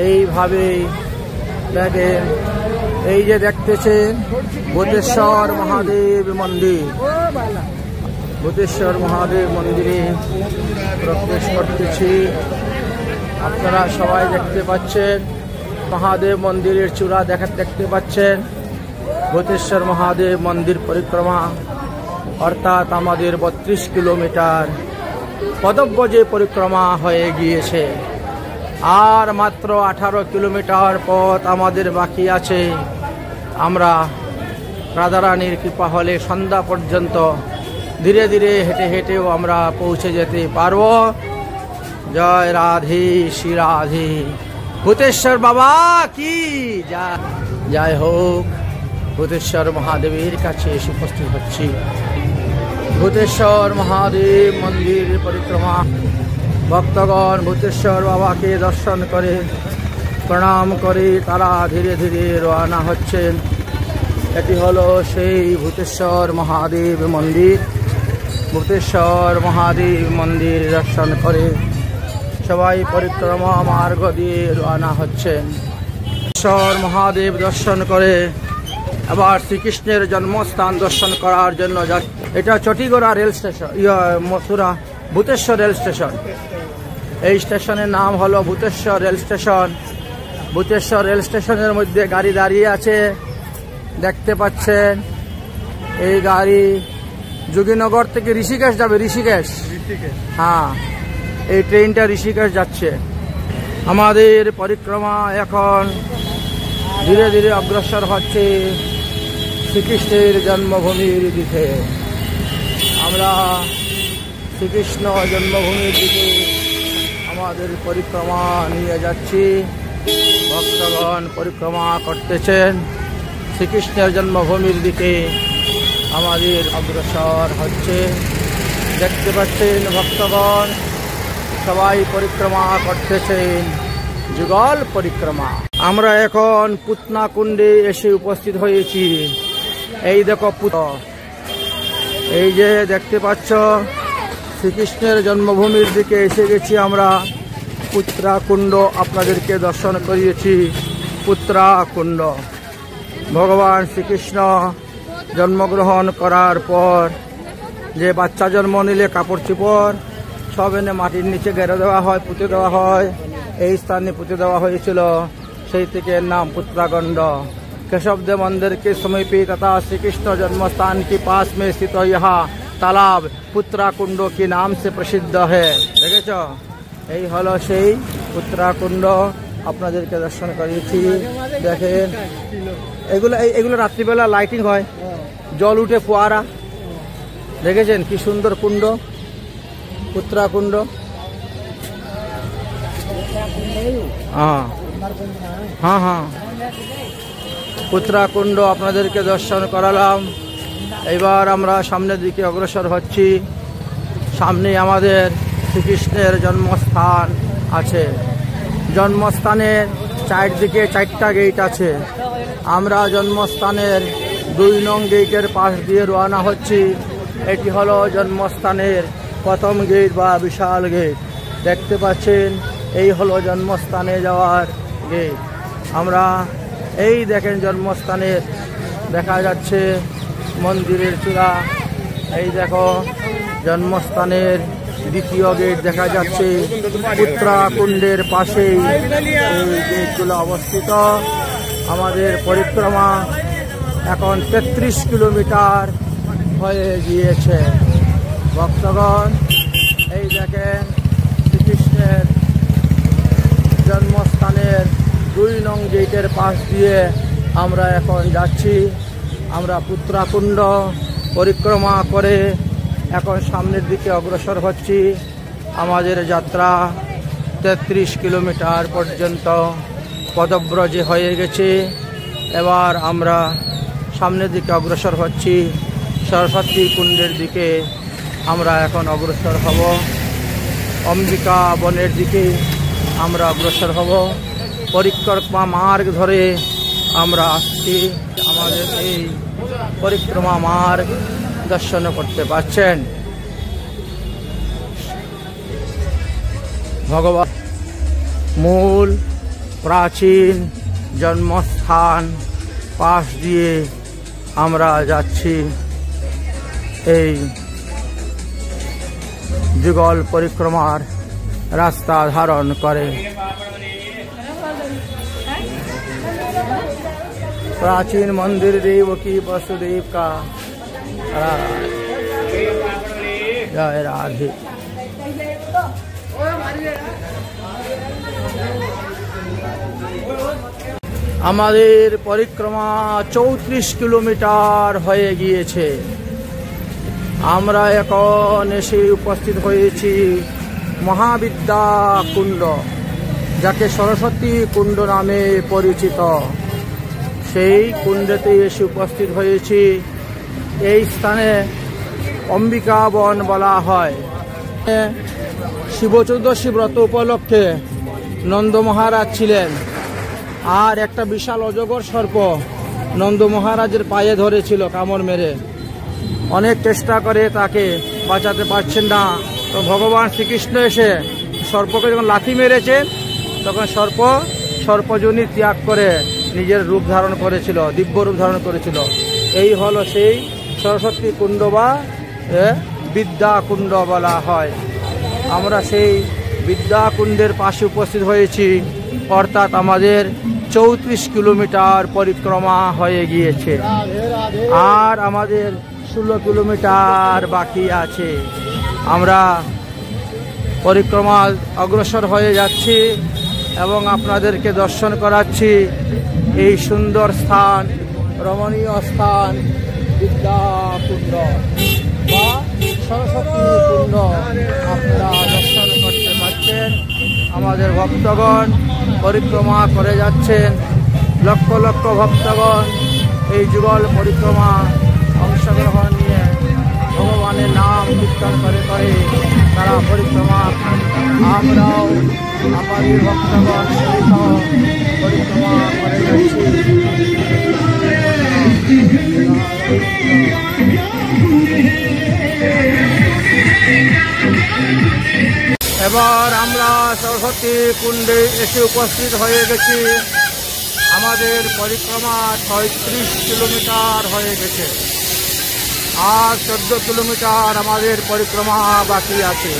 এইভাবে দেখেন। এই যে দেখতেছেন ভূতেশ্বর মহাদেব মন্দির। ভূতেশ্বর মহাদেব মন্দিরে প্রবেশ করতেছি। আপনারা সবাই দেখতে পাচ্ছেন মহাদেব মন্দিরের চূড়া দেখতে পাচ্ছেন। ভূতেশ্বর মহাদেব মন্দির পরিক্রমা অর্থাৎ আমাদের 32 কিলোমিটার পদব্রজে পরিক্রমা হয়ে গিয়েছে। আর মাত্র 18 কিলোমিটার পথ আমাদের বাকি আছে। আমরা রাধারানীর কৃপা হলে সন্ধ্যা পর্যন্ত ধীরে ধীরে হেঁটে হেঁটেও আমরা পৌঁছে যেতে পারব। জয় রাধে শ্রী রাধে। ভূতেশ্বর বাবা কি জয় হোক। ভূতেশ্বর মহাদেবের কাছে এসে উপস্থিত হচ্ছি। ভূতেশ্বর মহাদেব মন্দির পরিক্রমা ভক্তগণ ভূতেশ্বর বাবাকে দর্শন করে প্রণাম করে তারা ধীরে ধীরে রওনা হচ্ছেন। এটি হলো সেই ভূতেশ্বর মহাদেব মন্দির। ভূতেশ্বর মহাদেব মন্দির দর্শন করে সবাই পরিক্রমা মার্গ দিয়ে রওনা হচ্ছেন। ভূতেশ্বর মহাদেব দর্শন করে আবার শ্রীকৃষ্ণের জন্মস্থান দর্শন করার জন্য এটা Chhatikara rail station, Mathura Bhuteshwar rail station. এই স্টেশনের নাম হলো Bhuteshwar rail station. Bhuteshwar rail স্টেশনের মধ্যে গাড়ি দাঁড়িয়ে আছে দেখতে পাচ্ছেন। এই গাড়ি যোগীনগর থেকে ঋষিকেশ যাবে। ঋষিকেশ, হ্যাঁ, এই ট্রেনটা ঋষিকেশ যাচ্ছে। আমাদের পরিক্রমা এখন ধীরে ধীরে অগ্রসর হচ্ছে শ্রীকৃষ্ণের জন্মভূমির দিকে। আমরা শ্রীকৃষ্ণ জন্মভূমির দিকে আমাদের পরিক্রমা নিয়ে যাচ্ছি। ভক্তগণ পরিক্রমা করতেছেন শ্রীকৃষ্ণের জন্মভূমির দিকে আমাদের অগ্রসর হচ্ছে। দেখতে পাচ্ছেন ভক্তগণ সবাই পরিক্রমা করতেছেন, যুগল পরিক্রমা। আমরা এখন পুতনা কুণ্ডে এসে উপস্থিত হয়েছি। এই দেখো এই যে দেখতে পাচ্ছ শ্রীকৃষ্ণের জন্মভূমির দিকে এসে গেছি আমরা। পুত্রা কুণ্ড আপনাদেরকে দর্শন করিয়েছি। পুত্রা কুণ্ড ভগবান শ্রীকৃষ্ণ জন্মগ্রহণ করার পর যে বাচ্চা জন্ম নিলে কাপড় চোপড় সব এনে মাটির নিচে গেড়ে দেওয়া হয়, পুঁতে দেওয়া হয়। এই স্থানে পুঁতে দেওয়া হয়েছিল, সেই থেকে নাম पुत्राकुंड। केशवदेव मंदिर के समीपी तथा श्री कृष्ण जन्म स्थान के पास में स्थित यह तालाब पुत्राकुंड के नाम से प्रसिद्ध है। देखेছ এই হলো সেই পুত্রাকুণ্ড, আপনাদেরকে দর্শন করিয়েছি। দেখেন এগুলো রাত্রিবেলা লাইটিং হয়, জল উঠে ফোয়ারা। দেখেছেন কি সুন্দর কুণ্ড, পুত্রাকুণ্ড। हाँ हाँ हाँ পুত্রাকুণ্ড আপনাদেরকে দর্শন করালাম। এবার আমরা সামনের দিকে অগ্রসর হচ্ছি। সামনে আমাদের শ্রীকৃষ্ণের জন্মস্থান আছে। জন্মস্থানের চারদিকে 4টা গেট আছে। আমরা জন্মস্থানের 2 নং গেটের পাশ দিয়ে রওনা হচ্ছি। এটি হলো জন্মস্থানের প্রথম গেট বা বিশাল গেট। দেখতে পাচ্ছেন এই হলো জন্মস্থানে যাওয়ার গেট। আমরা এই দেখেন জন্মস্থানের দেখা যাচ্ছে মন্দিরের চূড়া। এই দেখো জন্মস্থানের দ্বিতীয় গেট দেখা যাচ্ছে। পুত্রাকুণ্ডের পাশেই এই গেটগুলো অবস্থিত। আমাদের পরিক্রমা এখন 33 কিলোমিটার হয়ে গিয়েছে। ভক্তগণ এই দেখেন শ্রীকৃষ্ণের জন্মস্থানের 2 নং গেটের পাশ দিয়ে আমরা এখন যাচ্ছি। আমরা পুত্রাকুণ্ড পরিক্রমা করে এখন সামনের দিকে অগ্রসর হচ্ছি। আমাদের যাত্রা 33 কিলোমিটার পর্যন্ত পদব্রজে হয়ে গেছে। এবার আমরা সামনের দিকে অগ্রসর হচ্ছি। সরস্বতী কুণ্ডের দিকে আমরা এখন অগ্রসর হব। অম্বিকা বনের দিকে আমরা অগ্রসর হব। পরিক্রমা মার্গ ধরে আমরা আসছি। আমাদের এই পরিক্রমা মার্গ দর্শন করতে পারছেন। ভগবান মূল প্রাচীন জন্মস্থান পাশ দিয়ে আমরা যাচ্ছি এই যুগল পরিক্রমার রাস্তা ধারণ করে। प्राचीन मंदिर देव की वसुदेव का जय राधे। আমাদের পরিক্রমা 34 কিলোমিটার হয়ে গিয়েছে। আমরা এখন এসে উপস্থিত হয়েছি মহাবিদ্যা কুণ্ড, যাকে সরস্বতী কুণ্ড নামে পরিচিত। সেই কুণ্ডেতে এসে উপস্থিত হয়েছি। এই স্থানে অম্বিকা বন বলা হয়। শিব চতুর্দশী ব্রত উপলক্ষে নন্দ মহারাজ ছিলেন। আর একটা বিশাল অজগর সর্প নন্দ মহারাজের পায়ে ধরেছিল কামড় মেরে। অনেক চেষ্টা করে তাকে বাঁচাতে পারছেন না। তো ভগবান শ্রীকৃষ্ণ এসে সর্পকে যখন লাথি মেরেছেন তখন সর্পজনী ত্যাগ করে নিজের রূপ ধারণ করেছিল, দিব্য রূপ ধারণ করেছিল। এই হলো সেই সরস্বতী কুণ্ড বা বিদ্যা কুণ্ড বলা হয়। আমরা সেই বিদ্যা কুণ্ডের পাশে উপস্থিত হয়েছি। অর্থাৎ আমাদের 34 কিলোমিটার পরিক্রমা হয়ে গিয়েছে। আর আমাদের 16 কিলোমিটার বাকি আছে। আমরা পরিক্রমা অগ্রসর হয়ে যাচ্ছি এবং আপনাদেরকে দর্শন করাচ্ছি এই সুন্দর স্থান, রমণীয় স্থান বিদ্যা কুণ্ড বা সরস্বতী কুণ্ড আপনারা দর্শন করতে পারছেন। আমাদের ভক্তগণ পরিক্রমা করে যাচ্ছেন। লক্ষ লক্ষ ভক্তগণ এই যুগল পরিক্রমা অংশগ্রহণ নিয়ে ভগবানের নাম কীর্তন করে করে তারা পরিক্রমা। আমরাও আমাদের ভক্তগণ সহিত পরিক্রমা করে যাচ্ছি। এবার আমরা সরস্বতী কুণ্ডে এসে উপস্থিত হয়ে গেছি। আমাদের পরিক্রমা 36 কিলোমিটার হয়ে গেছে। আর 14 কিলোমিটার আমাদের পরিক্রমা বাকি আছে।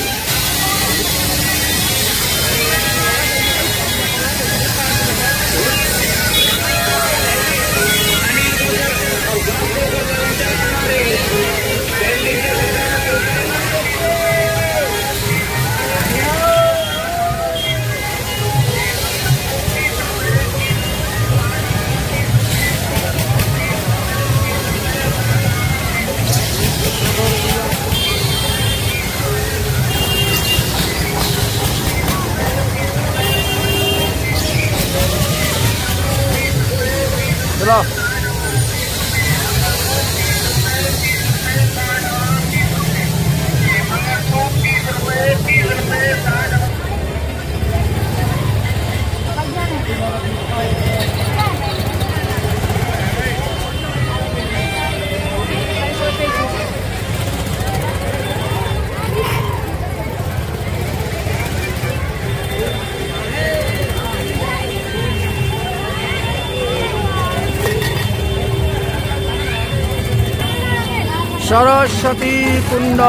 সরস্বতী কুণ্ড।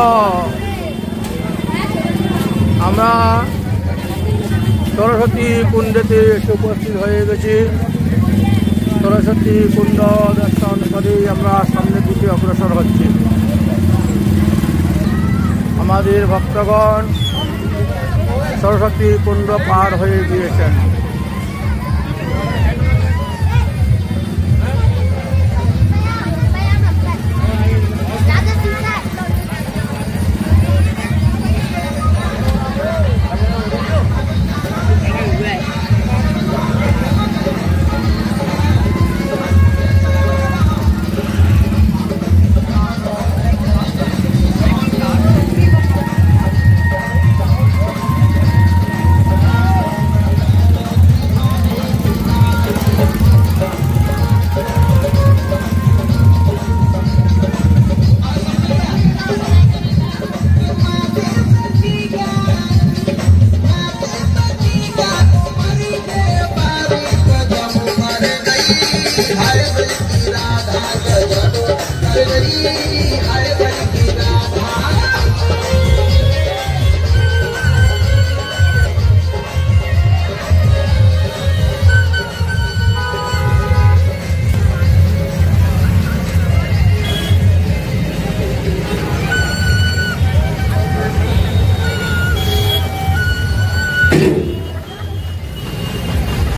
আমরা সরস্বতী কুণ্ডেতে এসে উপস্থিত হয়ে গেছি। সরস্বতী কুণ্ড দর্শন করেই আমরা সামনের দিকে অগ্রসর হচ্ছি। আমাদের ভক্তগণ সরস্বতী কুণ্ড পার হয়ে গিয়েছেন।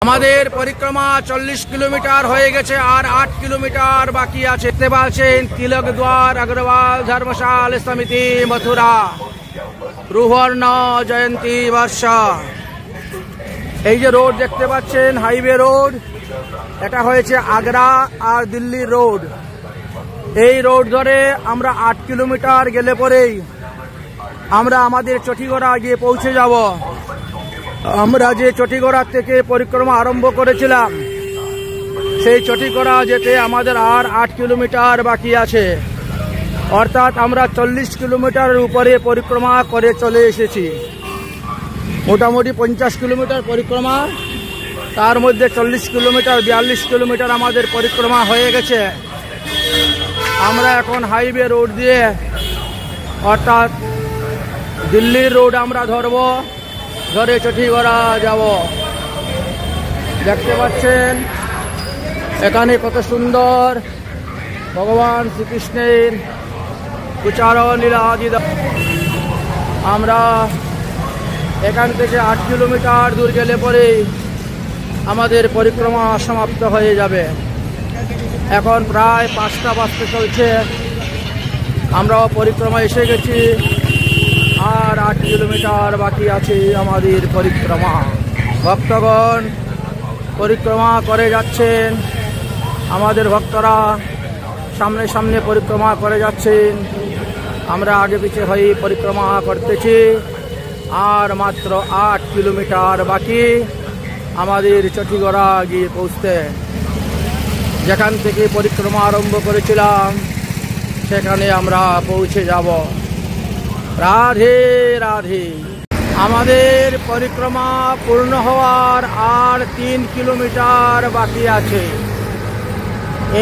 আমাদের পরিক্রমা 40 কিলোমিটার হয়ে গেছে, আর 8 কিলোমিটার বাকি আছে। দেখতে পাচ্ছেন তিলক দ্বার अग्रवाल धर्मशाल समिति मथुरा রুহর্ণ জয়ন্তী বর্ষ। এই যে রোড দেখতে পাচ্ছেন হাইওয়ে রোড, এটা হয়েছে আগ্রা আর দিল্লি রোড। এই রোড ধরে আমরা 8 কিলোমিটার গেলে পরেই আমরা আমাদের চটিগড়া গিয়ে পৌঁছে যাব। আমরা যে চটিগড়া থেকে পরিক্রমা আরম্ভ করেছিলাম সেই চটিগড়া যেতে আমাদের আর 8 কিলোমিটার বাকি আছে, অর্থাৎ আমরা 40 কিলোমিটারের উপরে পরিক্রমা করে চলে এসেছি। মোটামুটি 50 কিলোমিটার পরিক্রমা, তার মধ্যে 40 কিলোমিটার 42 কিলোমিটার আমাদের পরিক্রমা হয়ে গেছে। আমরা এখন হাইওয়ে রোড দিয়ে অর্থাৎ দিল্লির রোড আমরা ধরবো, ধরে চটিগড়া যাব। দেখতে পাচ্ছেন এখানে কত সুন্দর ভগবান শ্রীকৃষ্ণের উচ্চারণ লীলাদি। আমরা এখান থেকে 8 কিলোমিটার দূর গেলে পরে আমাদের পরিক্রমা সমাপ্ত হয়ে যাবে। এখন প্রায় 5টা বাজতে চলছে, আমরাও পরিক্রমা এসে গেছি, আর 8 কিলোমিটার বাকি আছে আমাদের পরিক্রমা। ভক্তগণ পরিক্রমা করে যাচ্ছেন, আমাদের ভক্তরা সামনে সামনে পরিক্রমা করে যাচ্ছেন, আমরা আগে পিছে হয়ে পরিক্রমা করতেছি। আর মাত্র 8 কিলোমিটার বাকি আমাদের চটিগড়া গিয়ে পৌঁছতে। যেখান থেকে পরিক্রমা আরম্ভ করেছিলাম সেখানে আমরা পৌঁছে যাব। রাধে রাধে। আমাদের পরিক্রমা পূর্ণ হওয়ার আর 3 কিলোমিটার বাকি আছে।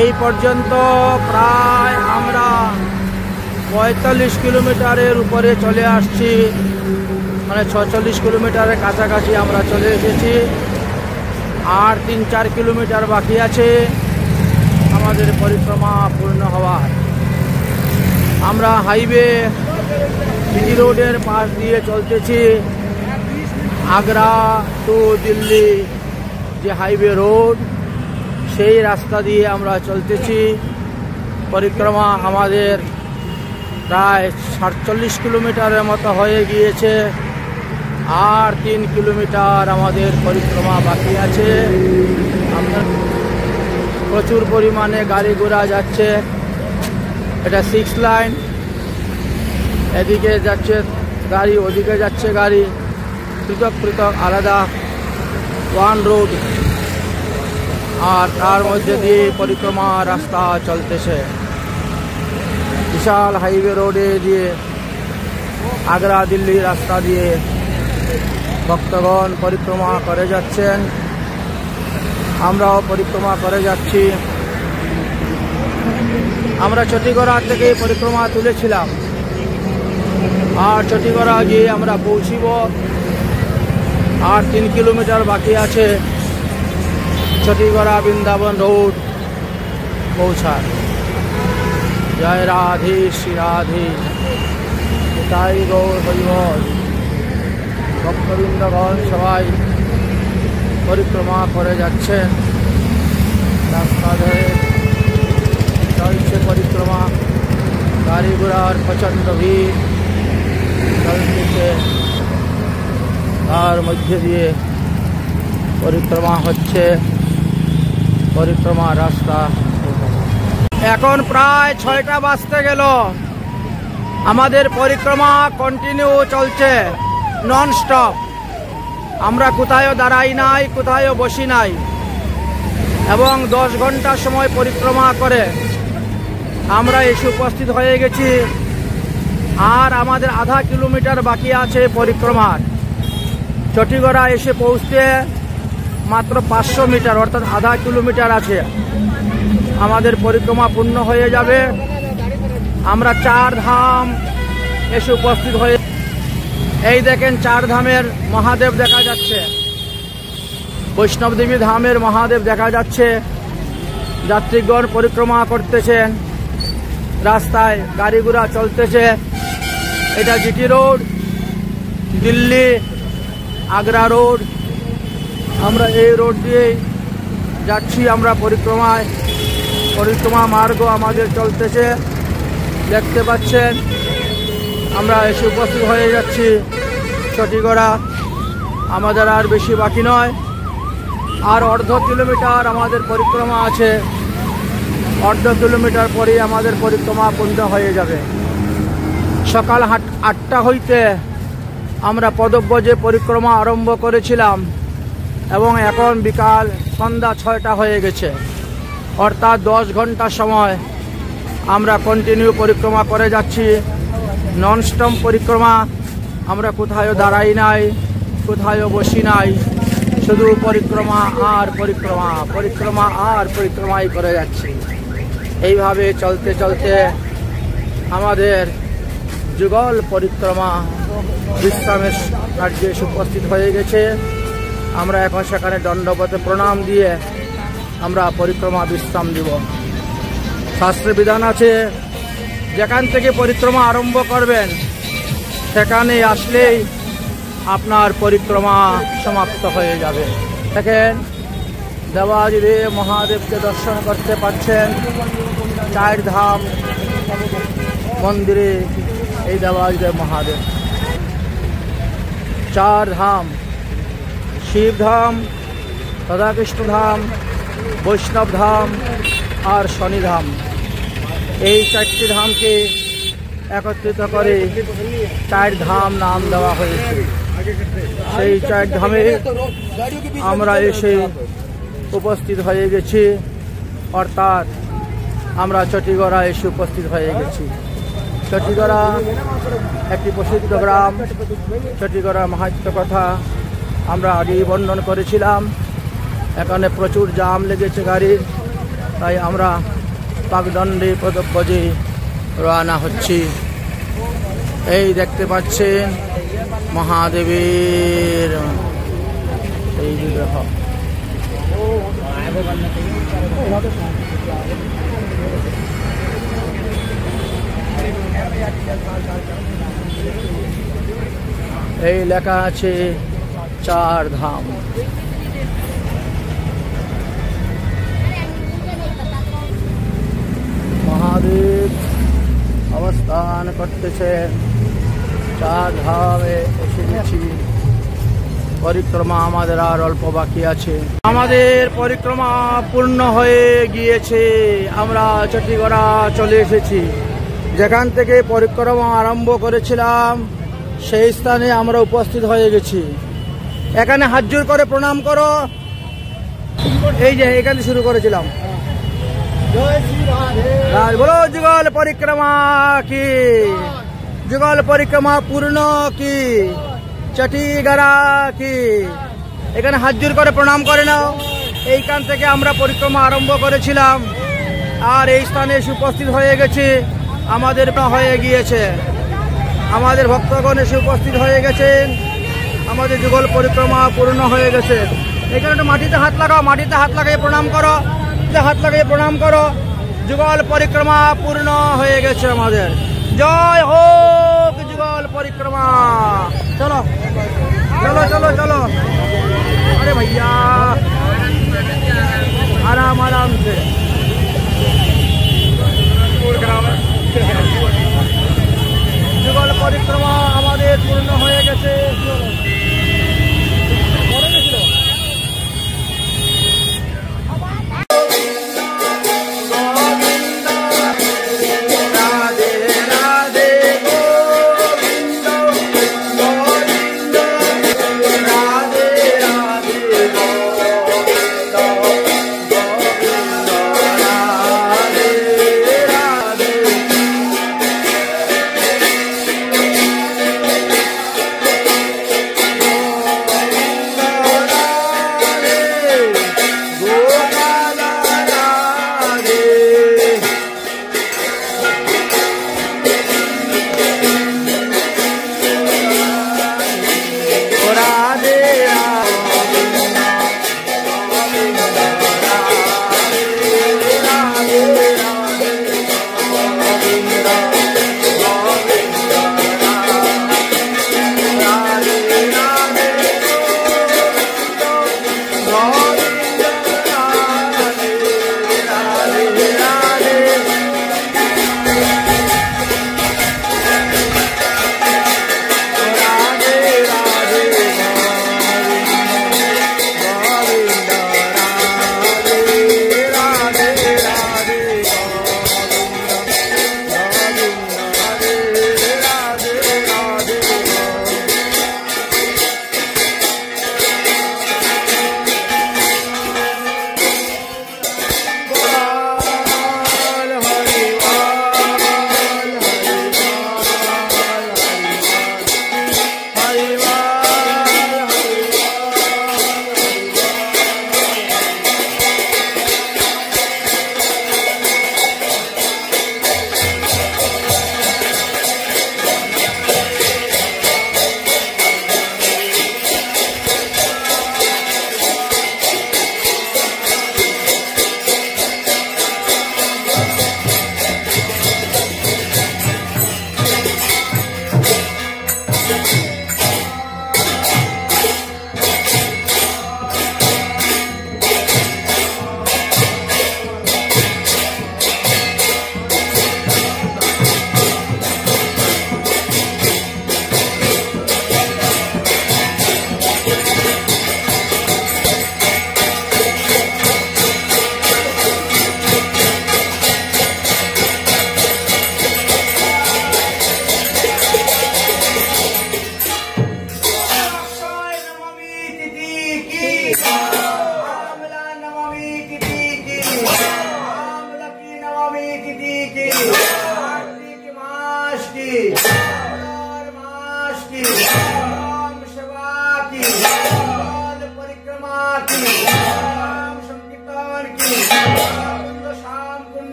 এই পর্যন্ত প্রায় আমরা 45 কিলোমিটারের উপরে চলে আসছি, মানে 46 কিলোমিটারের কাছাকাছি আমরা চলে এসেছি। আর 3-4 কিলোমিটার বাকি আছে আমাদের পরিক্রমা পূর্ণ হওয়ার। আমরা হাইওয়ে সিটি রোডের পাশ দিয়ে চলতেছি। আগ্রা টু দিল্লি যে হাইওয়ে রোড, সেই রাস্তা দিয়ে আমরা চলতেছি। পরিক্রমা আমাদের প্রায় 47 কিলোমিটারের মতো হয়ে গিয়েছে, আর 3 কিলোমিটার আমাদের পরিক্রমা বাকি আছে। আমরা প্রচুর পরিমাণে গাড়ি ঘোড়া যাচ্ছে। এটা 6 লাইন, এদিকে যাচ্ছে গাড়ি, ওদিকে যাচ্ছে গাড়ি, পৃথক পৃথক আলাদা 1 রোড, আর তার মধ্যে দিয়ে পরিক্রমা রাস্তা চলতেছে। বিশাল হাইওয়ে রোডে দিয়ে আগ্রা দিল্লি রাস্তা দিয়ে ভক্তগণ পরিক্রমা করে যাচ্ছেন, আমরাও পরিক্রমা করে যাচ্ছি। আমরা চটিগড়া থেকে পরিক্রমা তুলেছিলাম, আর চটিগড়া গিয়ে আমরা পৌঁছিব। আর 3 কিলোমিটার বাকি আছে চটিগড়া বৃন্দাবন রোড পৌঁছার। জয় রাধে শ্রী রাধে, তাই গৌর হরিবল। ভক্তবৃন্দগণ সবাই পরিক্রমা করে যাচ্ছেন, রাস্তা ধরে চলছে পরিক্রমা। গাড়ি ঘোড়ার প্রচণ্ড ভিড় চলছে, তার মধ্যে দিয়ে পরিক্রমা হচ্ছে। পরিক্রমা রাস্তা এখন প্রায় 6টা বাজতে গেল। আমাদের পরিক্রমা কন্টিনিউ চলছে, নন স্টপ। আমরা কোথায়ও দাঁড়াই নাই, কোথায়ও বসি নাই, এবং 10 ঘন্টা সময় পরিক্রমা করে আমরা এসে উপস্থিত হয়ে গেছি। আর আমাদের আধা কিলোমিটার বাকি আছে পরিক্রমার। চটিগড়া এসে পৌঁছতে মাত্র 500 মিটার, অর্থাৎ আধা কিলোমিটার আছে, আমাদের পরিক্রমা পূর্ণ হয়ে যাবে। আমরা 4 ধাম এসে উপস্থিত হয়ে, এই দেখেন 4 ধামের মহাদেব দেখা যাচ্ছে, বৈষ্ণবদেবী ধামের মহাদেব দেখা যাচ্ছে। যাত্রীগণ পরিক্রমা করতেছেন, রাস্তায় গাড়ি ঘোড়া চলতেছে। এটা GT road, Delhi Agra road. আমরা এই রোড দিয়েই যাচ্ছি। আমরা পরিক্রমা মার্গ আমাদের চলতেছে, দেখতে পাচ্ছেন। আমরা এসে উপস্থিত হয়ে যাচ্ছি চটিগড়া। আমাদের আর বেশি বাকি নয়, আর অর্ধ কিলোমিটার আমাদের পরিক্রমা আছে। অর্ধ কিলোমিটার পরেই আমাদের পরিক্রমা পূর্ণ হয়ে যাবে। সকাল 8টা হইতে আমরা পদব্রজে পরিক্রমা আরম্ভ করেছিলাম, এবং এখন বিকাল সন্ধ্যা 6টা হয়ে গেছে, অর্থাৎ 10 ঘন্টা সময় আমরা কন্টিনিউ পরিক্রমা করে যাচ্ছি। ননস্টপ পরিক্রমা, আমরা কোথায়ও দাঁড়াই নাই, কোথায়ও বসি নাই, শুধু পরিক্রমা আর পরিক্রমা, পরিক্রমা আর পরিক্রমাই করে যাচ্ছি। এইভাবে চলতে চলতে আমাদের যুগল পরিক্রমা বিশ্রামের কার্যে উপস্থিত হয়ে গেছে। আমরা এখন সেখানে দণ্ডবতে প্রণাম দিয়ে আমরা পরিক্রমা বিশ্রাম দিব। শাস্ত্রে বিধান আছে, যেখান থেকে পরিক্রমা আরম্ভ করবেন সেখানে আসলেই আপনার পরিক্রমা সমাপ্ত হয়ে যাবে। দেখেন দেবাদিদেব মহাদেবকে দর্শন করতে পারছেন। 4 ধাম মন্দিরে এই দেবাদিদেব মহাদেব। 4 ধাম, শিব ধাম, রাধাকৃষ্ণ ধাম, বৈষ্ণব ধাম আর শনি ধাম। এই 4টি ধামকে একত্রিত করে 4 ধাম নাম দেওয়া হয়েছে। সেই 4 ধামে আমরা এসে উপস্থিত হয়ে গেছি, অর্থাৎ আমরা চটিগড়া এসে উপস্থিত হয়ে গেছি। চটিগড়া একটি প্রসিদ্ধ গ্রাম। চটিগড়া মাহাত্ম্য কথা আমরা আগেই বর্ণন করেছিলাম। এখানে প্রচুর জাম লেগেছে গাড়ির, তাই আমরা পাকদণ্ডে পদব্রজে রওনা হচ্ছি। এই দেখতে পাচ্ছেন মহাদেবের এই বিগ্রহ। এই লেখা আছে 4 ধাম। মহাদেব অবস্থান করতেছে। 4 ধামে এসে গেছি। পরিক্রমা আমাদের আর অল্প বাকি আছে। আমাদের পরিক্রমা পূর্ণ হয়ে গিয়েছে। আমরা চটিগড়া চলে এসেছি। যেখান থেকে পরিক্রমা আরম্ভ করেছিলাম সেই স্থানে আমরা উপস্থিত হয়ে গেছি। এখানে হাত জোড় করে প্রণাম করো। এই যে এখানে শুরু করেছিলাম। বলো যুগল পরিক্রমা কি, যুগল পরিক্রমা পূর্ণ কি, চটিগড়া কি। এখানে হাত জোড় করে প্রণাম করে নাও। এইখান থেকে আমরা পরিক্রমা আরম্ভ করেছিলাম। আর এই স্থানে এসে উপস্থিত হয়ে গেছে, আমাদের হয়ে গিয়েছে, আমাদের ভক্তগণ এসে উপস্থিত হয়ে গেছেন, আমাদের যুগল পরিক্রমা পূর্ণ হয়ে গেছে। এখানে একটু মাটিতে হাত লাগাও, মাটিতে হাত লাগিয়ে প্রণাম করো, হাত লাগিয়ে প্রণাম করো। যুগল পরিক্রমা পূর্ণ হয়ে গেছে আমাদের। জয় হোক যুগল পরিক্রমা। চলো চলো চলো চলো। अरे भैया आराम आराम से। যুগল পরিক্রমা আমাদের পূর্ণ হয়ে গেছে।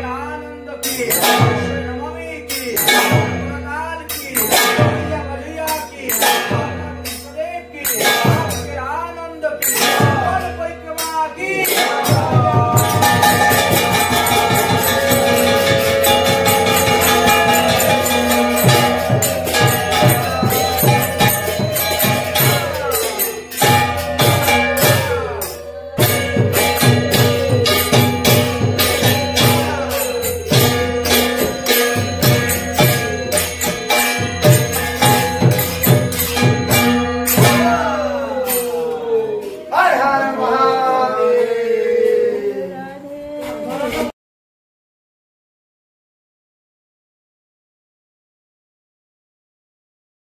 आनंद की